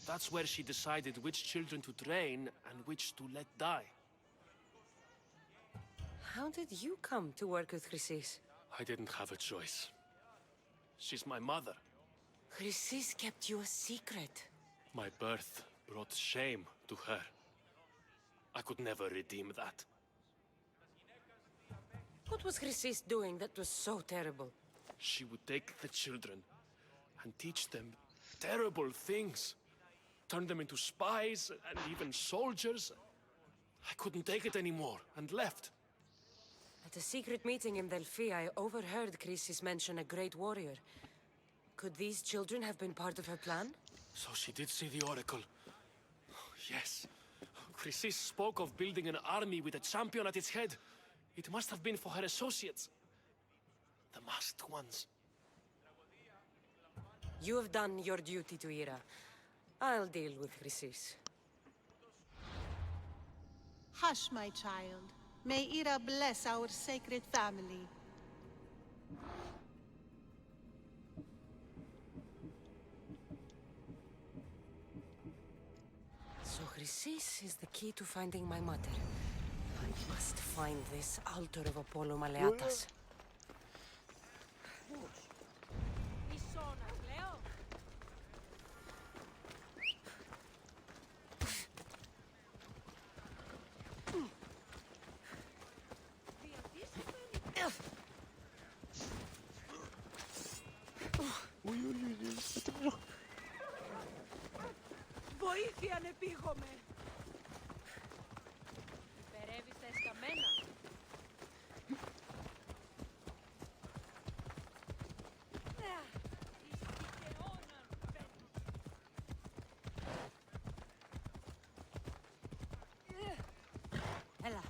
That's where she decided which children to train and which to let die. How did you come to work with Chrysis? I didn't have a choice. She's my mother. Chrysis kept you a secret. My birth brought shame to her. I could never redeem that. What was Chrysis doing that was so terrible? She would take the children and teach them terrible things. Turn them into spies and even soldiers. I couldn't take it anymore and left. At a secret meeting in Delphi, I overheard Chrysis mention a great warrior. Could these children have been part of her plan? So she did see the oracle. Yes. Chrysis spoke of building an army with a champion at its head. It must have been for her associates. The masked ones. You have done your duty to Ira. I'll deal with Chrysis. Hush, my child. May Ira bless our sacred family. So Chrysis is the key to finding my mother. I must find this altar of Apollo Maleatas. επίγομαι. Υπερεύεις τα εσκαμμένα. Έλα.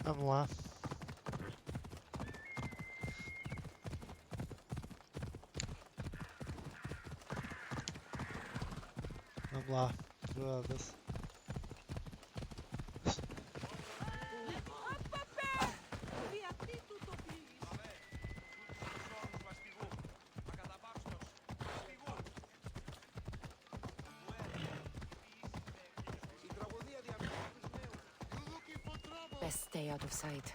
Vamos lá. Vamos lá. Foda-se. Best stay out of sight.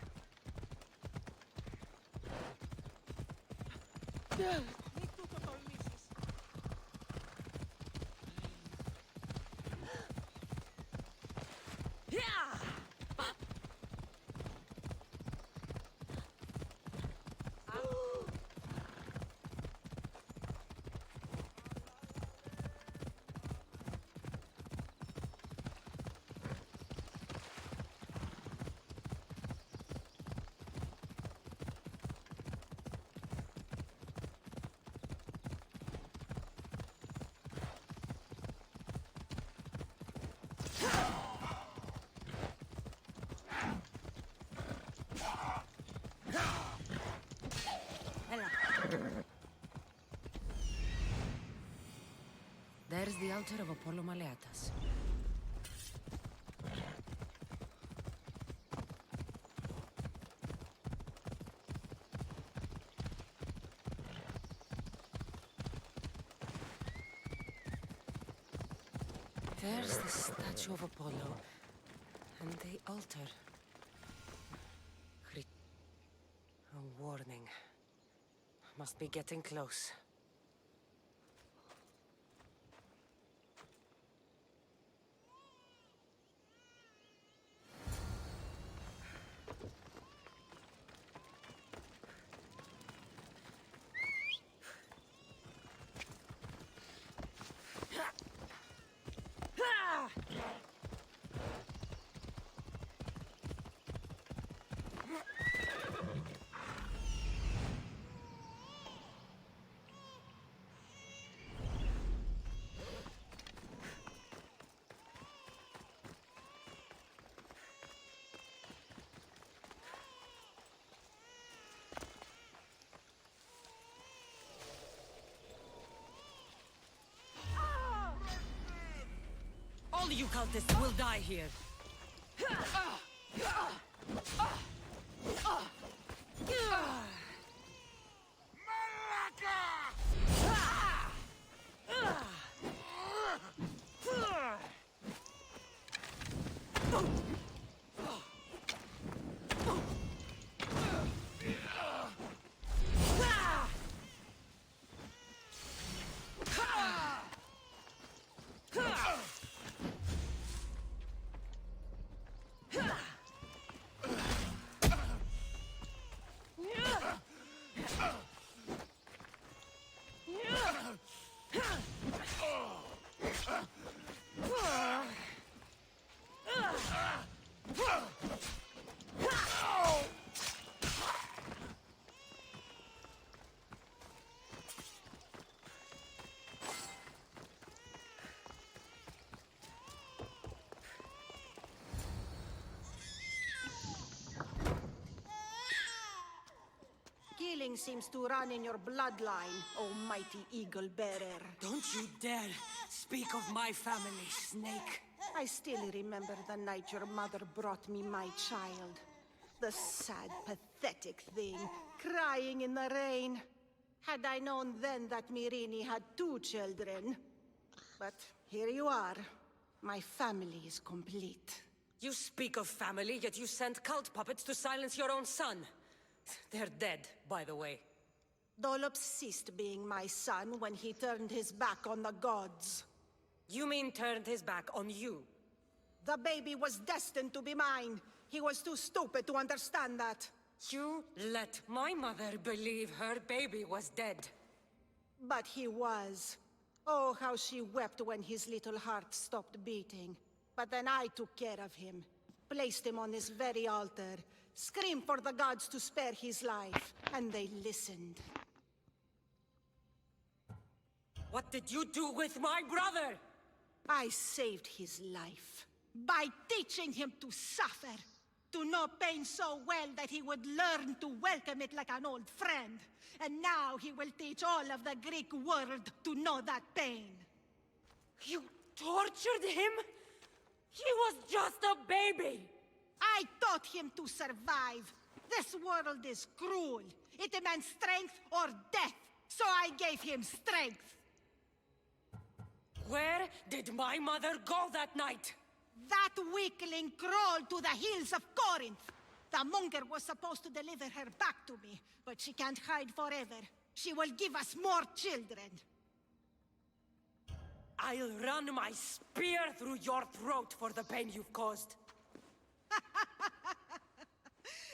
There's the altar of Apollo Maleatas. There's the statue of Apollo and the altar. A warning. Must be getting close. All you cultists will die here. Stealing seems to run in your bloodline, oh mighty eagle bearer. Don't you dare speak of my family, Snake. I still remember the night your mother brought me my child. The sad, pathetic thing, crying in the rain. Had I known then that Mirini had 2 children. But here you are. My family is complete. You speak of family, yet you sent cult puppets to silence your own son. They're dead, by the way. Dolop ceased being my son when he turned his back on the gods. You mean turned his back on you? The baby was destined to be mine. He was too stupid to understand that. You let my mother believe her baby was dead. But he was. Oh, how she wept when his little heart stopped beating. But then I took care of him, placed him on this very altar, screamed for the gods to spare his life, and they listened. What did you do with my brother? I saved his life by teaching him to suffer, to know pain so well that he would learn to welcome it like an old friend. And now he will teach all of the Greek world to know that pain. You tortured him? He was just a baby! I taught him to survive. This world is cruel. It demands strength or death. So I gave him strength. Where did my mother go that night? That weakling crawled to the hills of Corinth. The monger was supposed to deliver her back to me, but she can't hide forever. She will give us more children. I'll run my spear through your throat for the pain you've caused.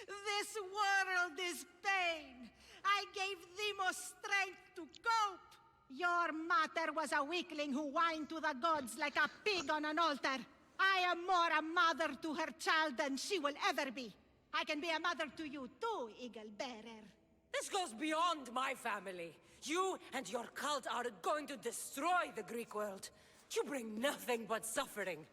This world is pain. I gave Demos strength to cope. Your mater was a weakling who whined to the gods like a pig on an altar. I am more a mother to her child than she will ever be. I can be a mother to you too, Eagle Bearer. This goes beyond my family. You and your cult are going to destroy the Greek world. You bring nothing but suffering.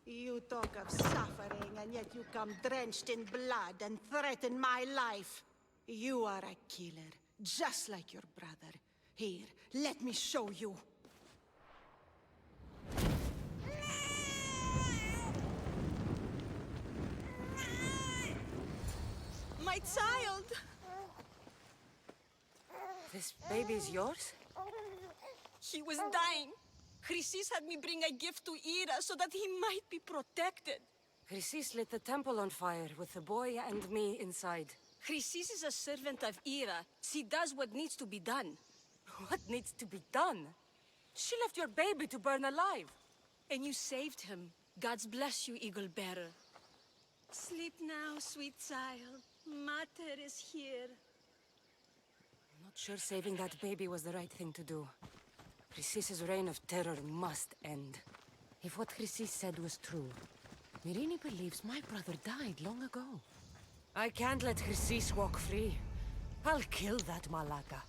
You talk of suffering, and yet you come drenched in blood and threaten my life. You are a killer, just like your brother. Here, let me show you. My child! This baby's yours? He was dying. Chrysis had me bring a gift to Ira so that he might be protected. Chrysis lit the temple on fire with the boy and me inside. Chrysis is a servant of Ira. She does what needs to be done. What needs to be done? She left your baby to burn alive. And you saved him. Gods bless you, Eagle Bearer. Sleep now, sweet child. Mater is here. I'm not sure saving that baby was the right thing to do. Chrysis's reign of terror must end. If what Chrysis said was true, Mirini believes my brother died long ago. I can't let Chrysis walk free. I'll kill that Malaka.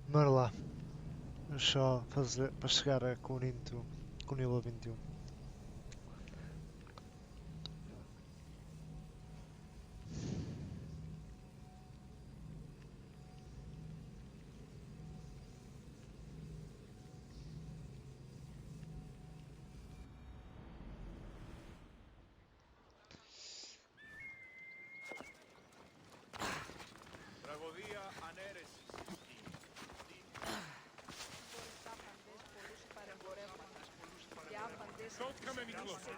Bora lá. Vamos só fazer para chegar a Corinto com nível 21. Τραγωδία come any closer.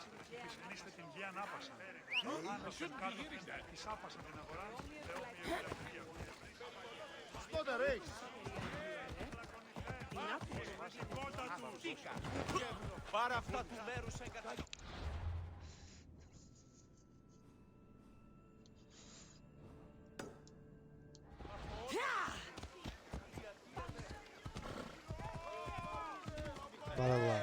Κλείστε την γη ανάπασα. Άνεσαν κάτω της άπασα την αγορά. Στόντα, Ρέις! Πάρα αυτά του μέρους εγκαταλείπουν. Bora lá.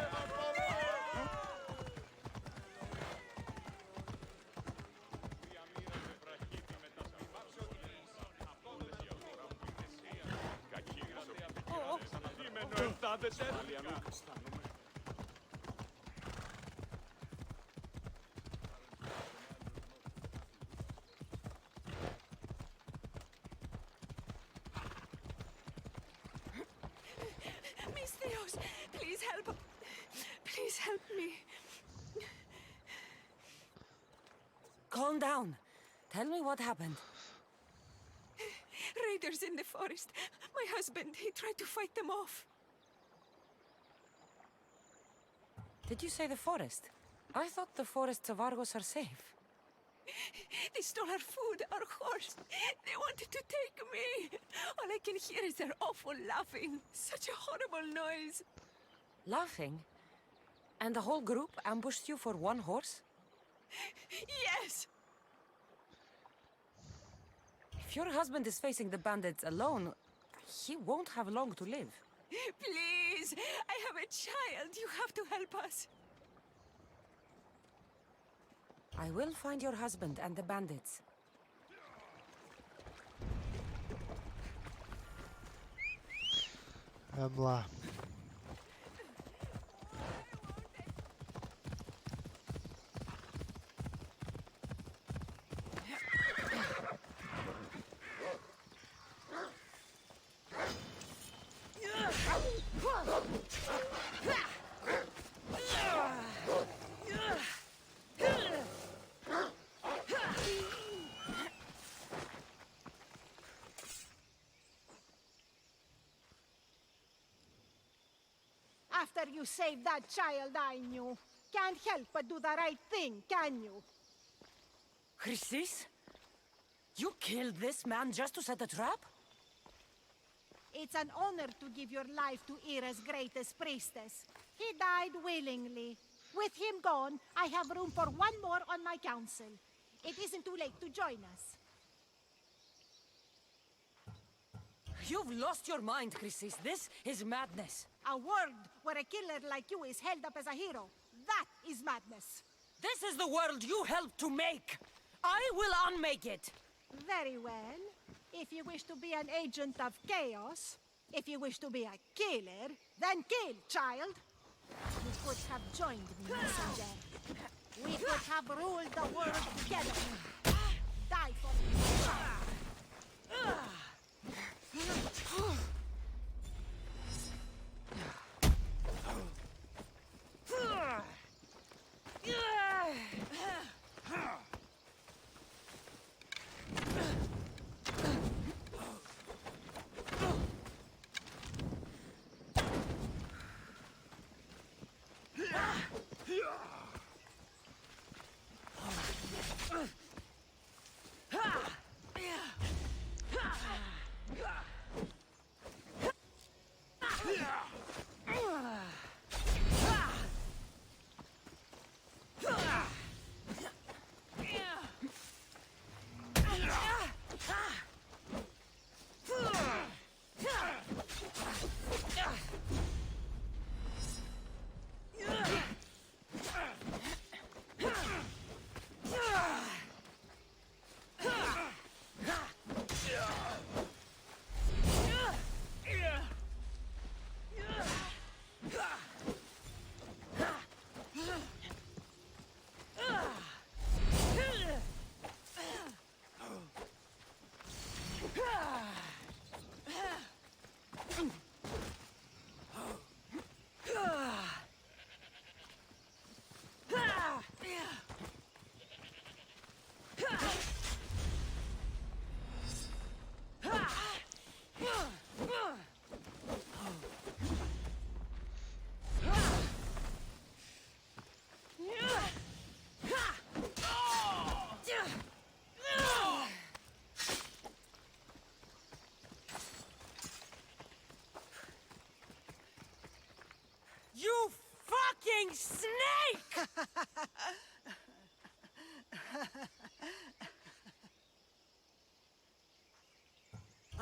Mis Dios, please help. Please help me. Calm down. Tell me what happened. Raiders in the forest. My husband, he tried to fight them off. Did you say the forest? I thought the forests of Argos are safe. They stole our food, our horse. They wanted to take me. All I can hear is their awful laughing. Such a horrible noise. Laughing? And the whole group ambushed you for one horse? Yes. If your husband is facing the bandits alone, he won't have long to live. Please, I have a child. You have to help us. I will find your husband and the bandits. Vamos lá. After you saved that child I knew, can't help but do the right thing, can you? Chrysis? You killed this man just to set a trap? It's an honor to give your life to Ira's greatest priestess. He died willingly. With him gone, I have room for one more on my council. It isn't too late to join us. You've lost your mind, Chrysis. This is madness. A world where a killer like you is held up as a hero. That is madness. This is the world you helped to make. I will unmake it. Very well. If you wish to be an agent of chaos, if you wish to be a killer, then kill, child. You could have joined me, messenger. We could have ruled the world together. Die for me, child.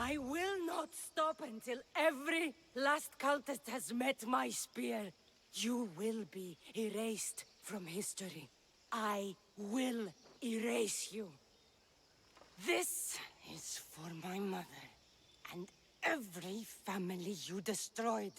I will not stop until every last cultist has met my spear. You will be erased from history. I will erase you. This is for my mother and every family you destroyed.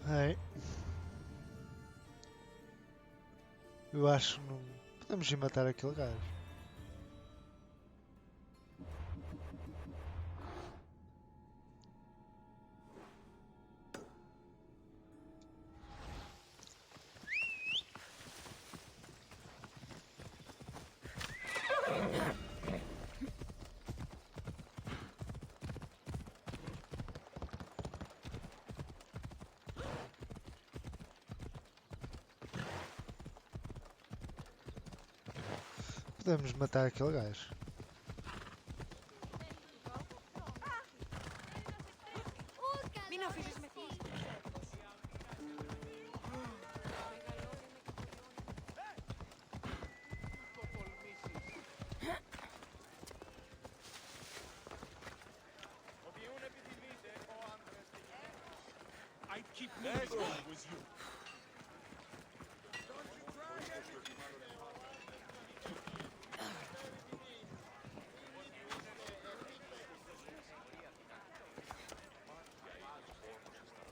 É. Eu acho que não... Podemos ir matar aquele gajo. Podemos matar aquele gajo. I'd keep moving if it was you.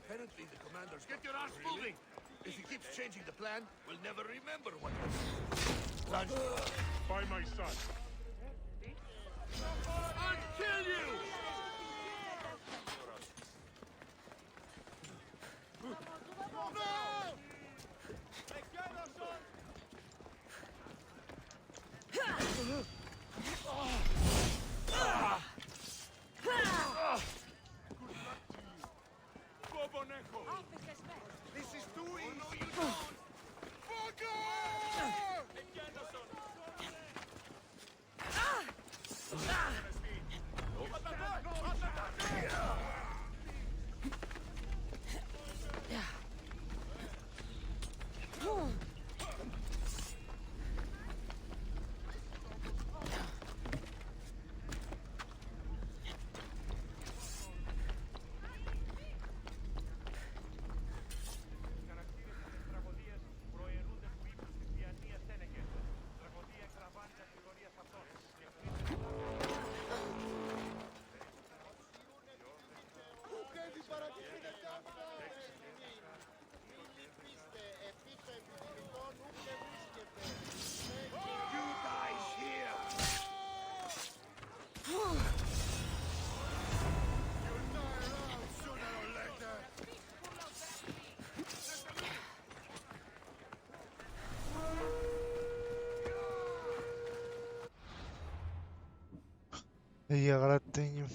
Apparently the commanders get your ass moving. If he keeps changing the plan, we'll never remember what happened. By my side. I'll kill you! This is too easy. No, you don't. E agora tenho...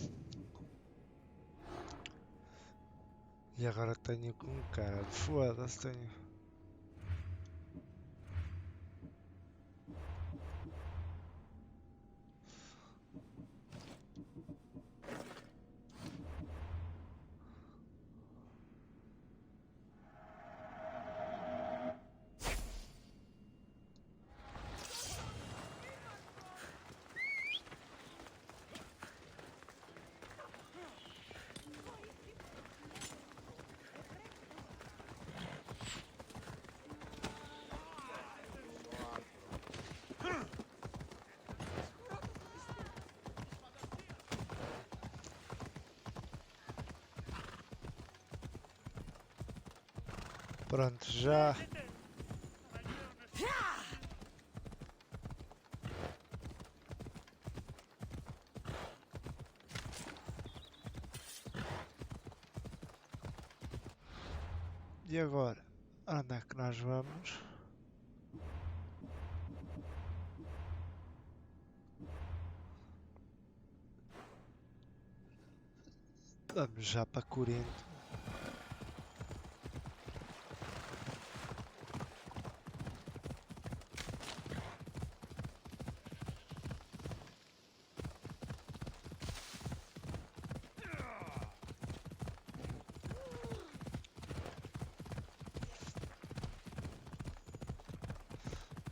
E agora tenho com um cara. Foda-se, tenho... Pronto, já. E agora? Onde é que nós vamos? Vamos já para Corinto.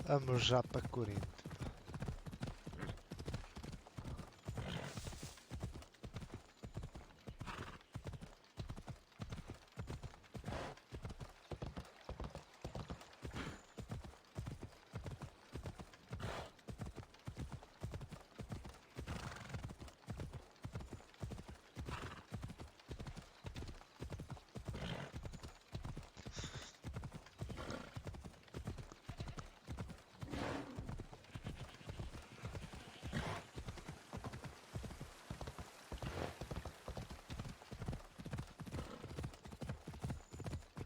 Vamos já para Corinto.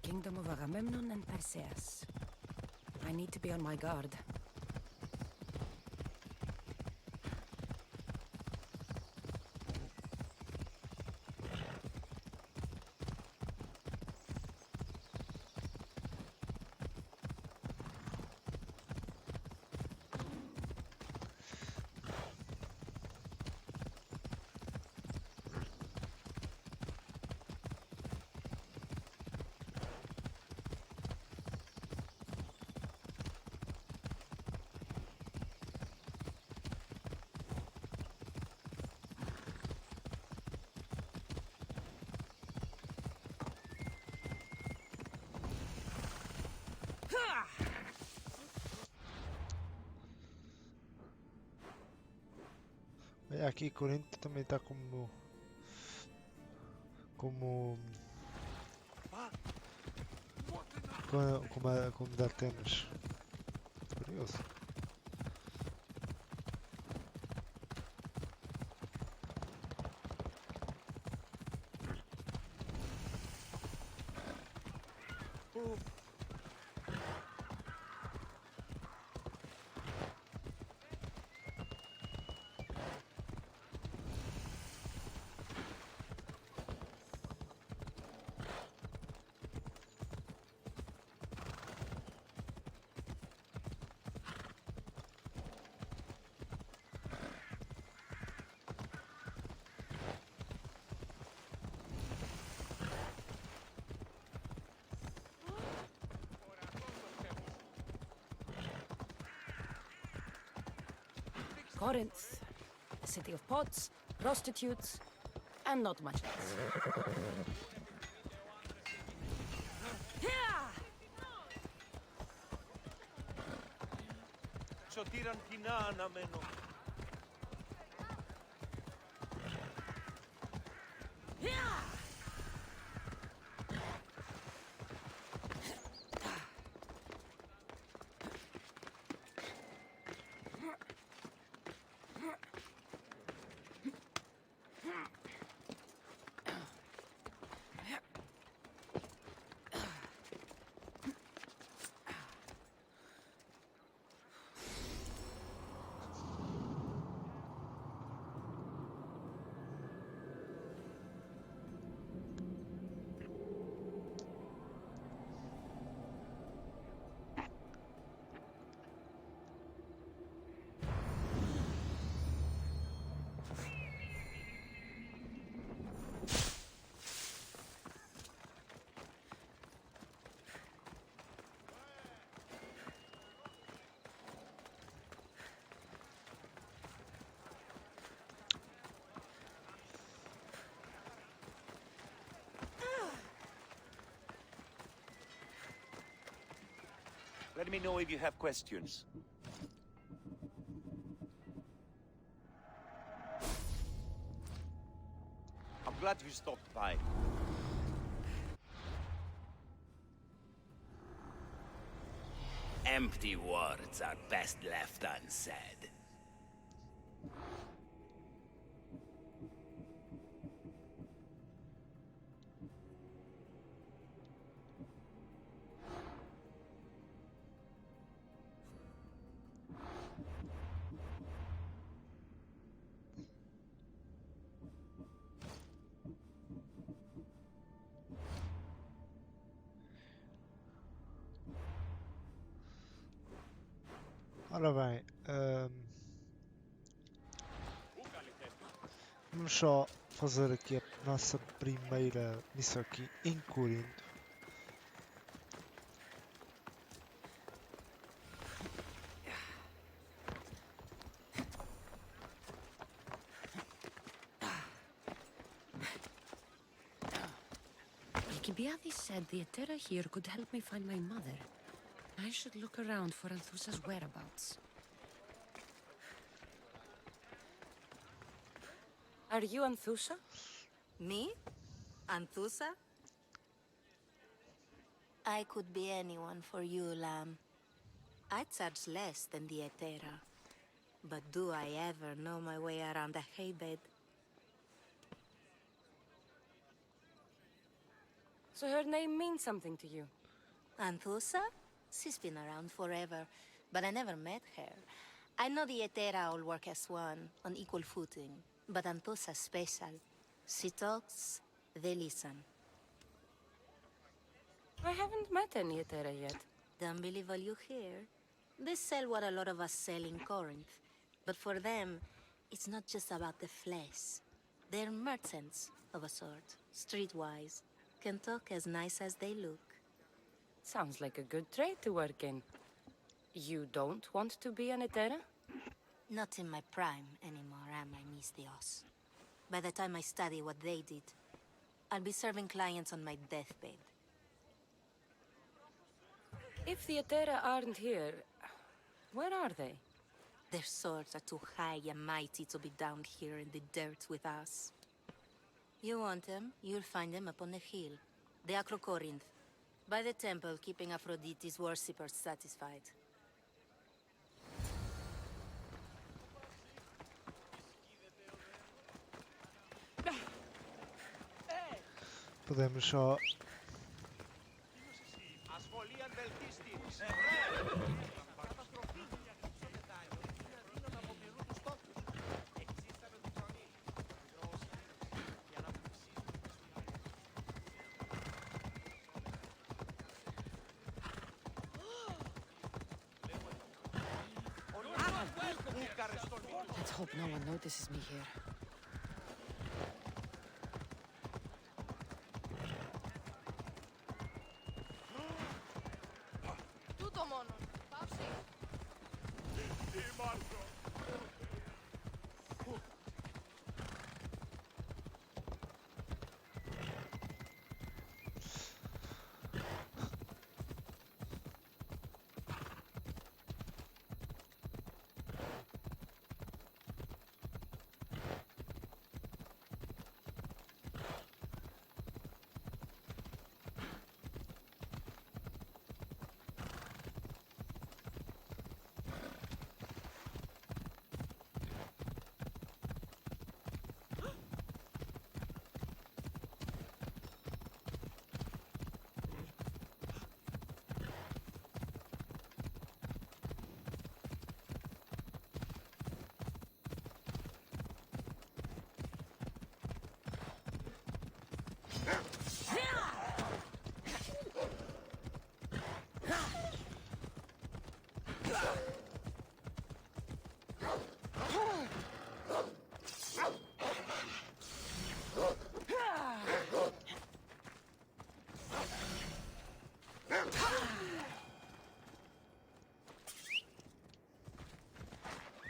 Kingdom of Agamemnon and Perseus. I need to be on my guard. É, aqui Corinto também está como como de Atenas. Curioso. Corinth, a city of pots, prostitutes, and not much else. Σωτήραν κοινά αναμένω. Let me know if you have questions. I'm glad you stopped by. Empty words are best left unsaid. Ora bem, vamos só fazer aqui a nossa primeira missão aqui em Corinto. Alcibiades said the Etera here could help me find my mother. I should look around for Anthusa's whereabouts. Are you Anthusa? Me? Anthusa? I could be anyone for you, Lamb. I charge less than the Etera. But do I ever know my way around a haybed? So her name means something to you? Anthusa? She's been around forever, but I never met her. I know the Etera all work as one, on equal footing. But Anthusa's special. She talks, they listen. I haven't met any Etera yet. Don't believe all you hear. They sell what a lot of us sell in Corinth. But for them, it's not just about the flesh. They're merchants, of a sort, streetwise. Can talk as nice as they look. Sounds like a good trade to work in. You don't want to be an Etera? Not in my prime anymore, am I, Miss Dios? By the time I study what they did, I'll be serving clients on my deathbed. If the Etera aren't here, where are they? Their swords are too high and mighty to be down here in the dirt with us. You want them, you'll find them up on the hill. The Acro Corinth. By the temple, keeping Aphrodite's worshippers satisfied. Podemos só... Let's hope no one notices me here.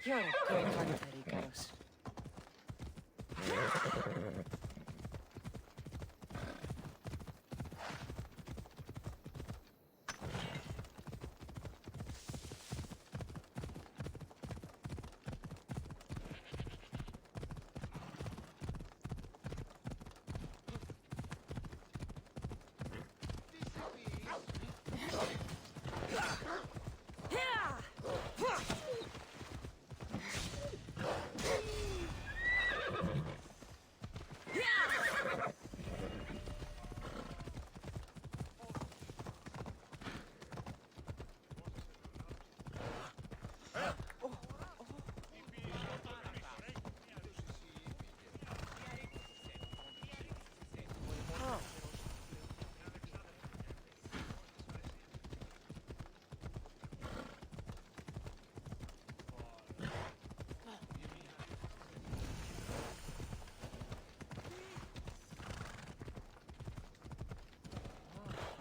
You're a great hunter, Argos.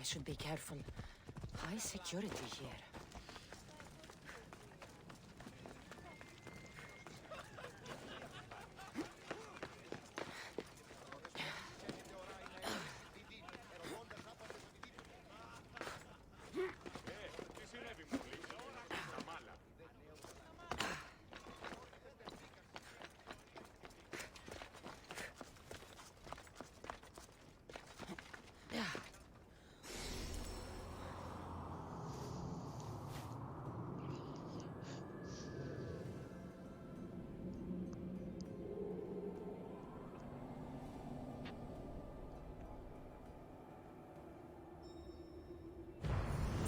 should be careful. High security here.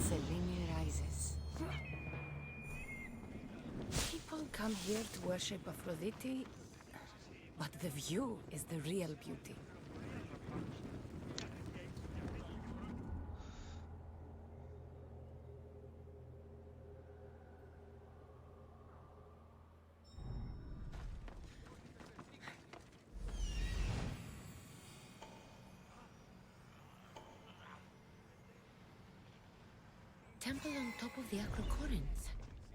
Selene rises. People come here to worship Aphrodite, but the view is the real beauty. Temple on top of the Corinth.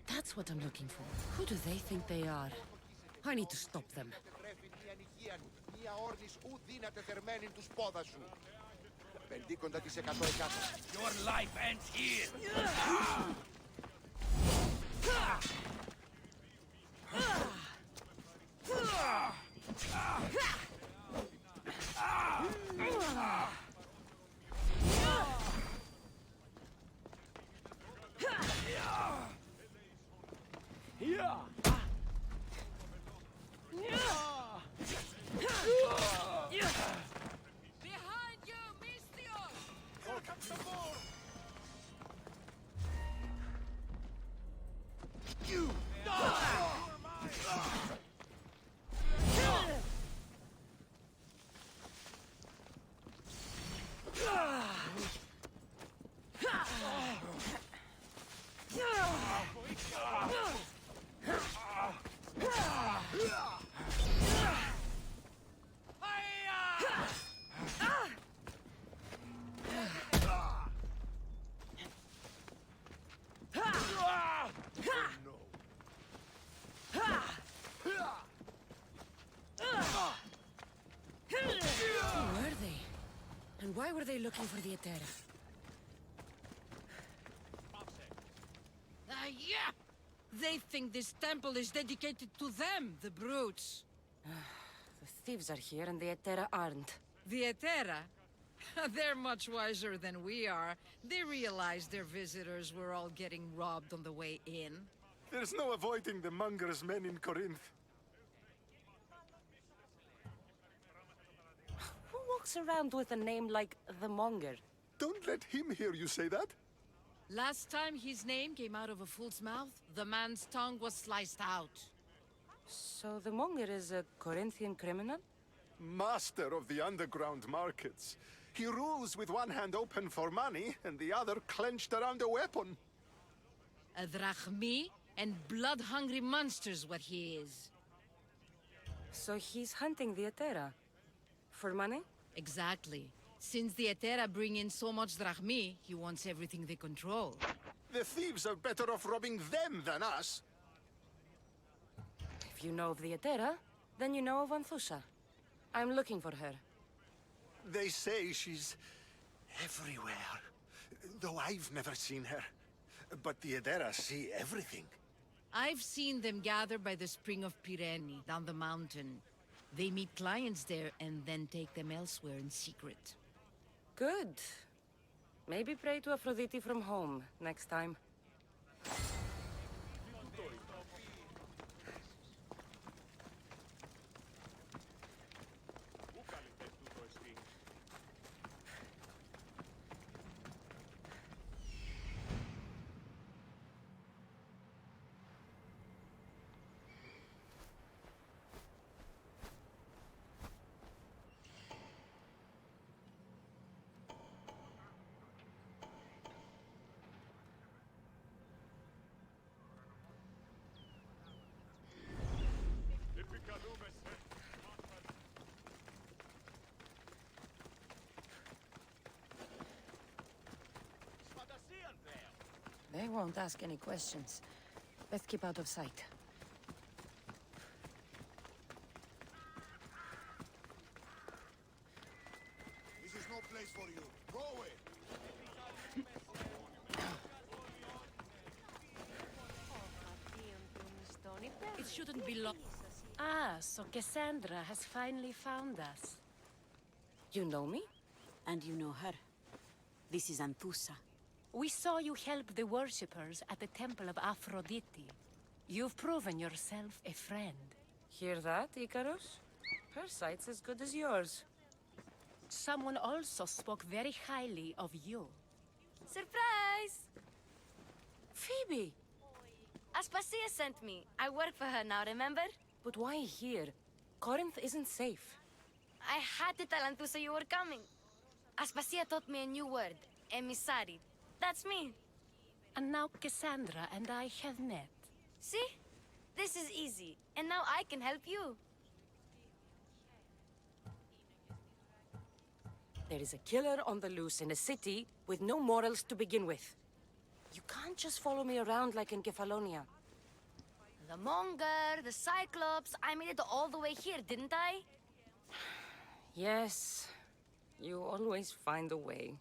That's what I'm looking for. Who do they think they are? I need to stop them. Your life ends here! Behind you, Misthios! You Who were they? And why were they looking for the Etera? Yeah! They think this temple is dedicated to them, the brutes. The thieves are here and the Etera aren't. The Etera? They're much wiser than we are. They realized their visitors were all getting robbed on the way in. There's no avoiding the monger's men in Corinth. Who walks around with a name like the Monger? Don't let him hear you say that. Last time his name came out of a fool's mouth, the man's tongue was sliced out. So the Monger is a Corinthian criminal? Master of the underground markets. He rules with one hand open for money and the other clenched around a weapon. A drachmi and blood-hungry monster's what he is. So he's hunting the Etera? For money? Exactly. Since the Etera bring in so much drachmi, he wants everything they control. The thieves are better off robbing them than us. If you know of the Etera, then you know of Anthusha. I'm looking for her. They say she's everywhere, though I've never seen her. But the Edera see everything. I've seen them gather by the spring of Pirene, down the mountain. They meet clients there and then take them elsewhere in secret. Good. Maybe pray to Aphrodite from home next time. They won't ask any questions. Let's keep out of sight. This is no place for you. Go away. It shouldn't be long. Ah, so Cassandra has finally found us. You know me? And you know her. This is Anthusa. We saw you help the worshippers at the Temple of Aphrodite. You've proven yourself a friend. Hear that, Icarus? Her sight's as good as yours. Someone also spoke very highly of you. Surprise! Phoebe! Aspasia sent me. I work for her now, remember? But why here? Corinth isn't safe. I had to tell Anthusa you were coming. Aspasia taught me a new word. Emissary. That's me. And now Cassandra and I have met. See? This is easy. And now I can help you. There is a killer on the loose in a city with no morals to begin with. You can't just follow me around like in Kefalonia. The Monger, the Cyclops. I made it all the way here, didn't I? Yes. You always find a way.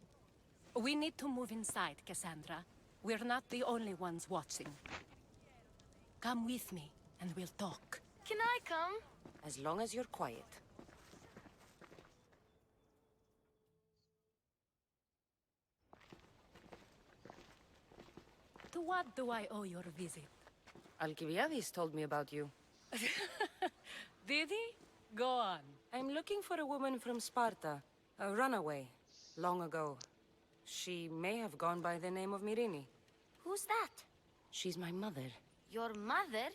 We need to move inside, Cassandra. We're not the only ones watching. Come with me, and we'll talk. Can I come? As long as you're quiet. To what do I owe your visit? Alcibiades told me about you. Did he? Go on. I'm looking for a woman from Sparta. A runaway. Long ago. She may have gone by the name of Myrine. Who's that? She's my mother. Your mother?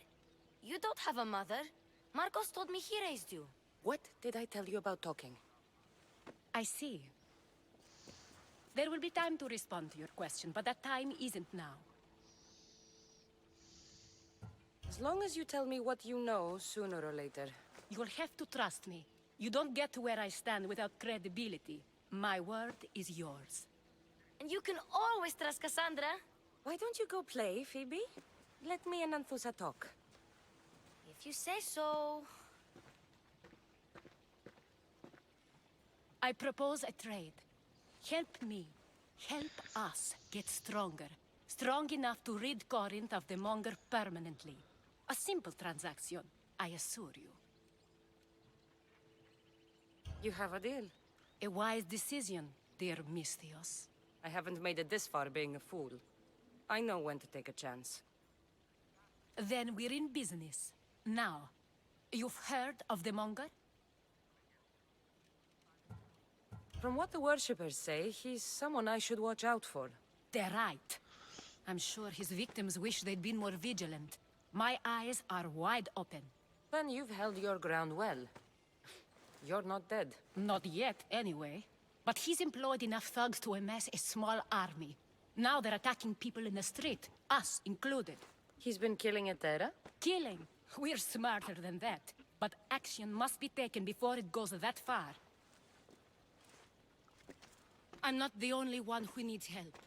You don't have a mother. Marcos told me he raised you. What did I tell you about talking? I see. There will be time to respond to your question, but that time isn't now. As long as you tell me what you know, sooner or later. You'll have to trust me. You don't get to where I stand without credibility. My word is yours. And you can always trust Cassandra. Why don't you go play, Phoebe? Let me and Anthusa talk. If you say so. I propose a trade. Help me. Help us get stronger. Strong enough to rid Corinth of the Monger permanently. A simple transaction, I assure you. You have a deal. A wise decision, dear Misthios. I haven't made it this far being a fool. I know when to take a chance. Then we're in business. Now, you've heard of the Monger? From what the worshippers say, he's someone I should watch out for. They're right. I'm sure his victims wish they'd been more vigilant. My eyes are wide open. Then you've held your ground well. You're not dead. Not yet, anyway. But he's employed enough thugs to amass a small army. Now they're attacking people in the street, us included. He's been killing Etera? Killing? We're smarter than that. But action must be taken before it goes that far. I'm not the only one who needs help.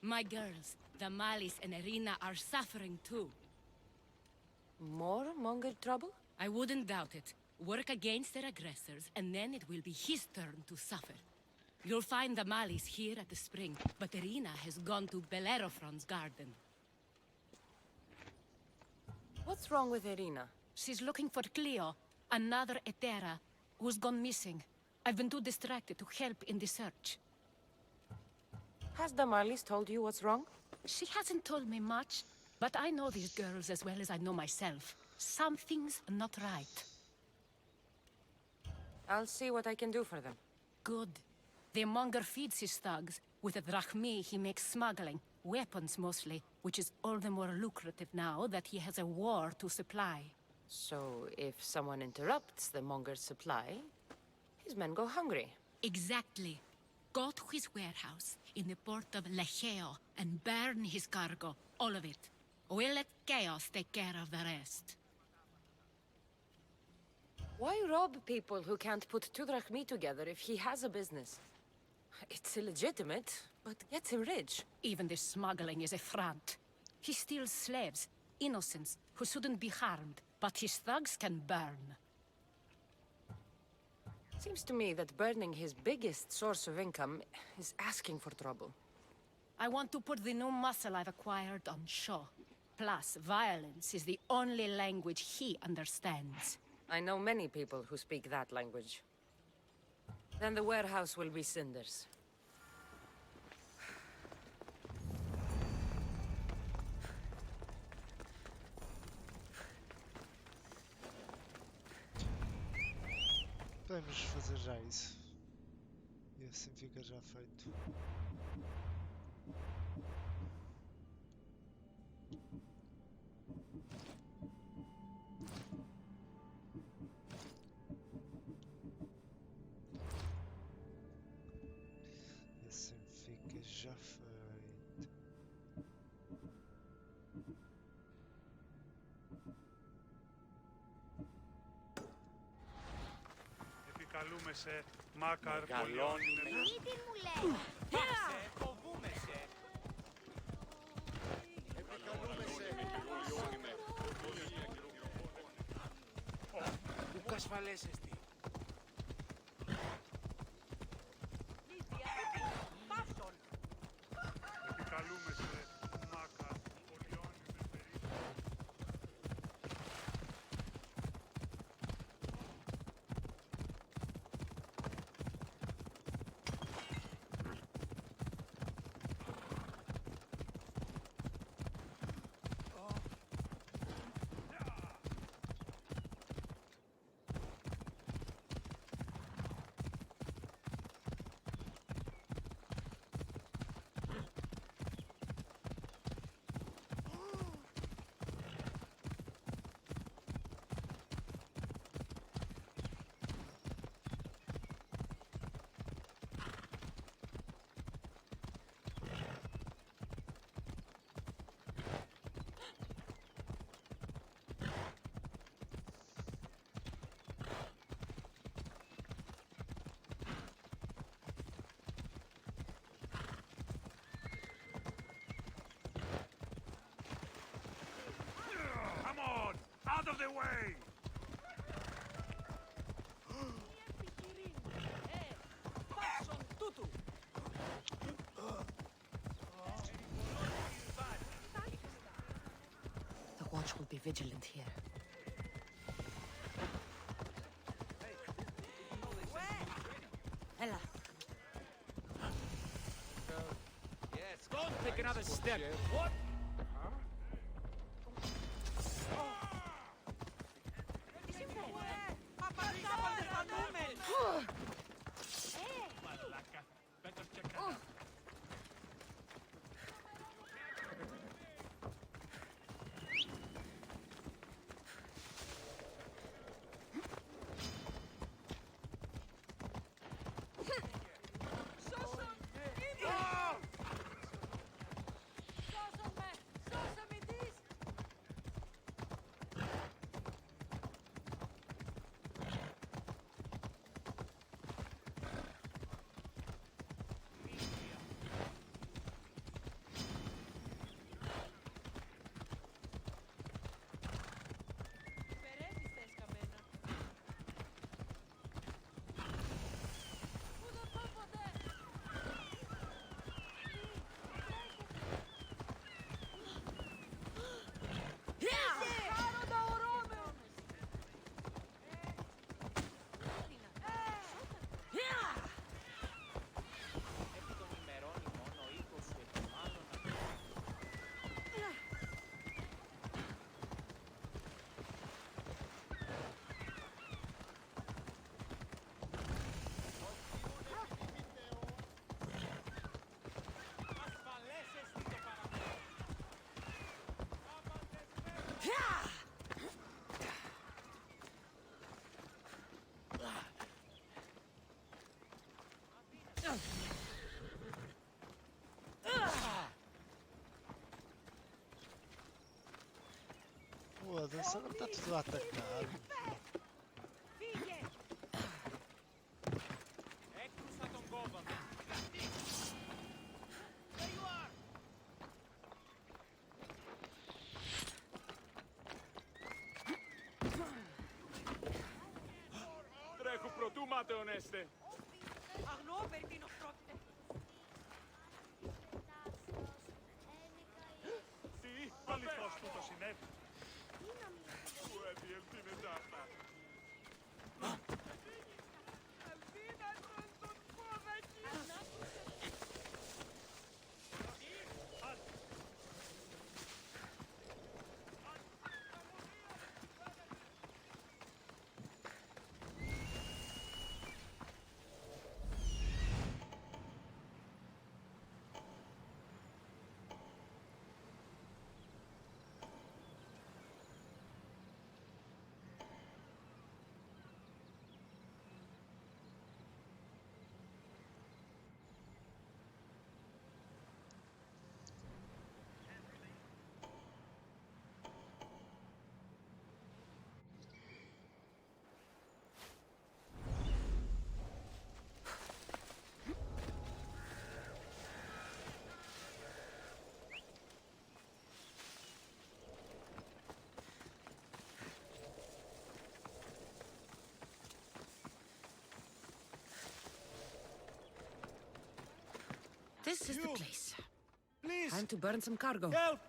My girls, Damalis and Irina, are suffering too. More Monger trouble? I wouldn't doubt it. Work against their aggressors, and then it will be his turn to suffer. You'll find Damalis here at the spring, but Irina has gone to Bellerophon's garden. What's wrong with Irina? She's looking for Cleo, another Etera, who's gone missing. I've been too distracted to help in the search. Has Damalis told you what's wrong? She hasn't told me much, but I know these girls as well as I know myself. Something's not right. I'll see what I can do for them. Good. The Monger feeds his thugs. With the drachmi, he makes smuggling. Weapons, mostly, which is all the more lucrative now that he has a war to supply. So, if someone interrupts the Monger's supply, his men go hungry. Exactly. Go to his warehouse in the port of Lecheo and burn his cargo, all of it. We'll let chaos take care of the rest. Why rob people who can't put 2 drachmi together if he has a business? It's illegitimate, but gets him rich. Even the smuggling is a front. He steals slaves, innocents, who shouldn't be harmed, but his thugs can burn. Seems to me that burning his biggest source of income is asking for trouble. I want to put the new muscle I've acquired on show. Plus, violence is the only language he understands. I know many people who speak that language. Then the warehouse will be cinders. Podemos fazer já isso. E assim fica já feito. E assim fica já feito. Επικαλούμε σε Μάκαρ Μεγαλώνει με... Μη τι μου λέει. Πάσε, φοβούμε σε. Πού κασφαλέσαι στη. Επικαλούμε σε Μάκαρ πολιώνει με περίπτωση. Come on! Out of the way! The watch will be vigilant here. Ella. Yes, don't take another step. What? Μαλάκα. Better check it out. Foda-se, agora está tudo a atacar. Έκρουσα τον κόβα μου. There you are. Πατεον έστε. Αγνώ περί τίνος πρόκειται. Τι, αληθώς τούτο συνέβη. Που έδιελθύνεται αυτά. Αδύνατος τον πόδακι. This is the place. Please! Time to burn some cargo. Help!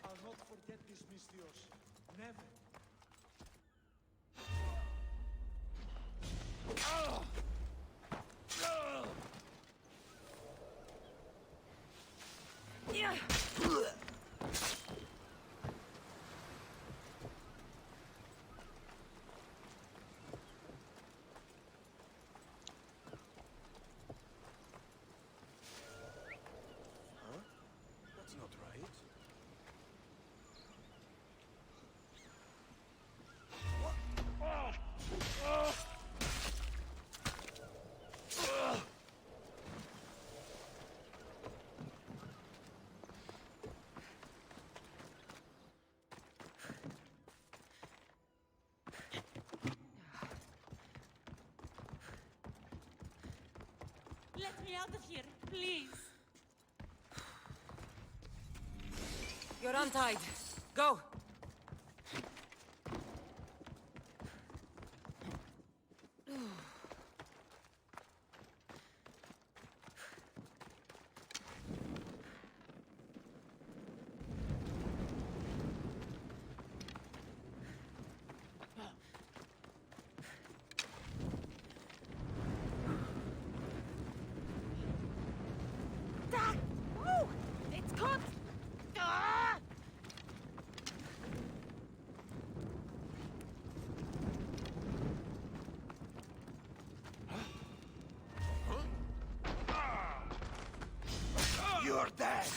I'll not forget this, Mistios. Never. That's not right. Let me out of here, please. You're untied. Go. Woo! It's caught! Ah! You're dead!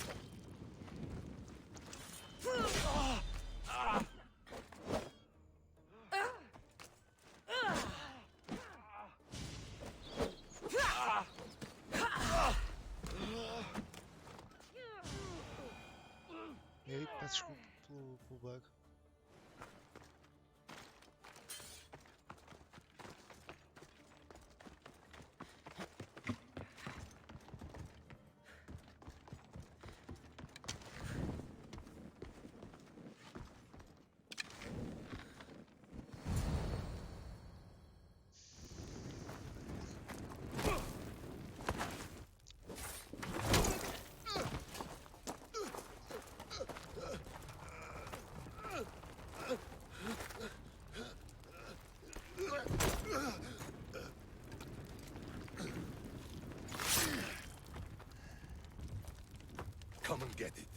E aí, peço desculpa pelo bug. Come and get it.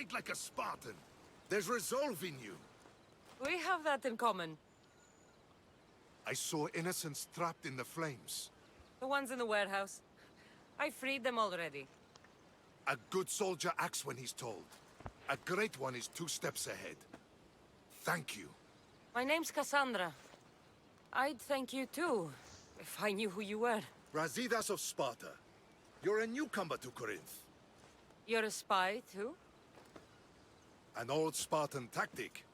fight like a Spartan. There's resolve in you. We have that in common. I saw innocents trapped in the flames. The ones in the warehouse. I freed them already. A good soldier acts when he's told. A great one is 2 steps ahead. Thank you. My name's Cassandra. I'd thank you too, if I knew who you were. Brasidas of Sparta. You're a newcomer to Corinth. You're a spy too? An old Spartan tactic.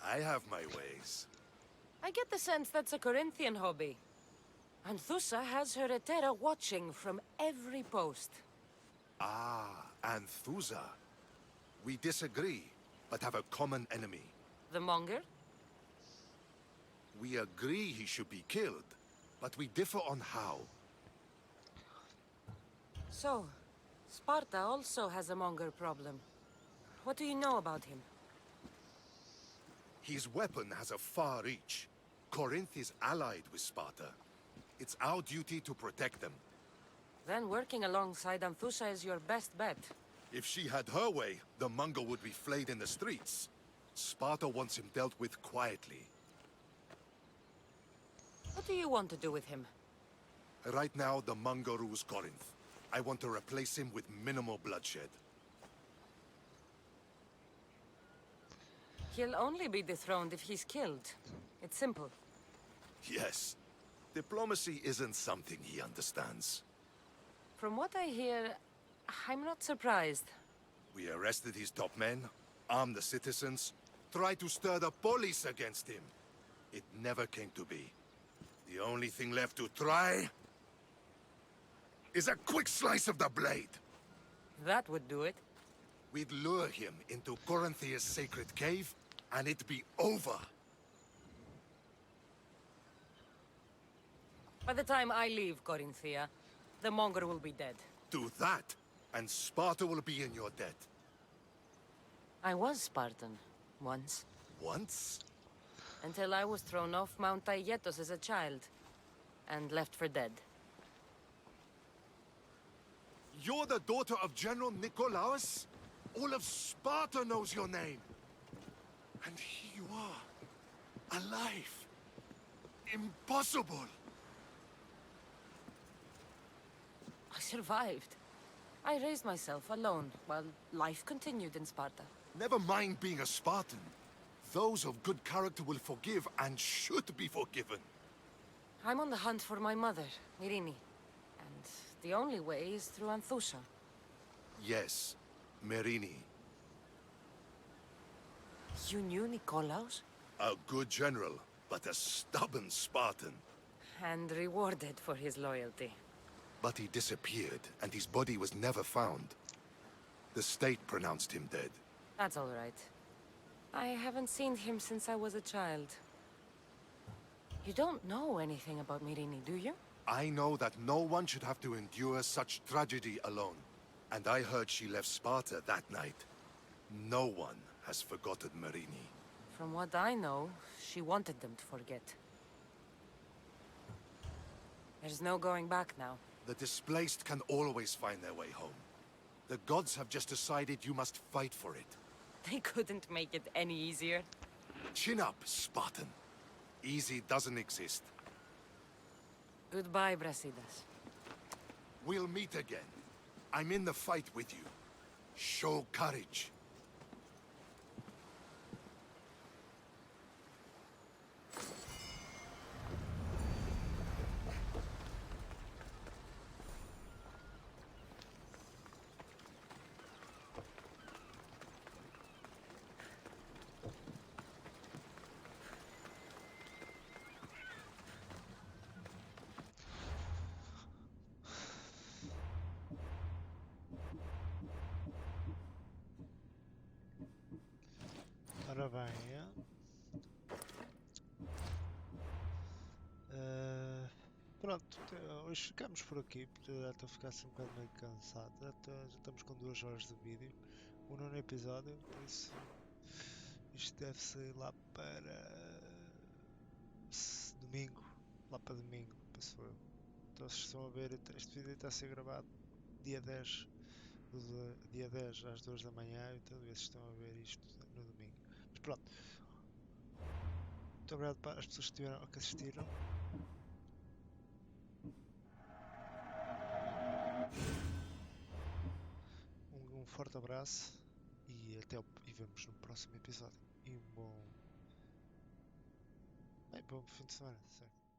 I have my ways. I get the sense that's a Corinthian hobby. Anthusa has her Etera watching from every post. Ah, Anthusa. We disagree, but have a common enemy. The Monger? We agree he should be killed, but we differ on how. So, Sparta also has a Monger problem. What do you know about him? His weapon has a far reach. Corinth is allied with Sparta. It's our duty to protect them. Then working alongside Anthusa is your best bet. If she had her way, the Monger would be flayed in the streets. Sparta wants him dealt with quietly. What do you want to do with him? Right now, the Monger rules Corinth. I want to replace him with minimal bloodshed. He'll only be dethroned if he's killed. It's simple. Yes. Diplomacy isn't something he understands. From what I hear, I'm not surprised. We arrested his top men, armed the citizens, tried to stir the police against him. It never came to be. The only thing left to try is a quick slice of the blade. That would do it. We'd lure him into Corinthia's sacred cave, and it'd be over. By the time I leave Corinthia, the Monger will be dead. Do that, and Sparta will be in your debt. I was Spartan, once. Once? Until I was thrown off Mount Aietos as a child, and left for dead. You're the daughter of General Nikolaos? All of Sparta knows your name. And here you are, alive. Impossible. I survived. I raised myself alone, while life continued in Sparta. Never mind being a Spartan. Those of good character will forgive and should be forgiven. I'm on the hunt for my mother, Myrini. And the only way is through Anthusa. Yes, Myrini. You knew Nikolaos? A good general, but a stubborn Spartan. And rewarded for his loyalty. But he disappeared, and his body was never found. The state pronounced him dead. That's all right. I haven't seen him since I was a child. You don't know anything about Myrini, do you? I know that no one should have to endure such tragedy alone. And I heard she left Sparta that night. No one has forgotten Myrini. From what I know, she wanted them to forget. There's no going back now. The displaced can always find their way home. The gods have just decided you must fight for it. They couldn't make it any easier. Chin up, Spartan. Easy doesn't exist. Goodbye, Brasidas. We'll meet again. I'm in the fight with you. Show courage. Ora bem, pronto, hoje ficamos por aqui, porque já estou a ficar assim um bocado meio cansado. Já estamos com 2 horas de vídeo, o 9º episódio, por isso isto deve sair lá para domingo, penso eu. Então, se estão a ver, este vídeo está a ser gravado dia 10 dia 10 às 2 da manhã, então ver se estão a ver isto no domingo. Mas pronto. Muito obrigado para as pessoas que assistiram. Um forte abraço e vemos no próximo episódio. E bom fim de semana, certo?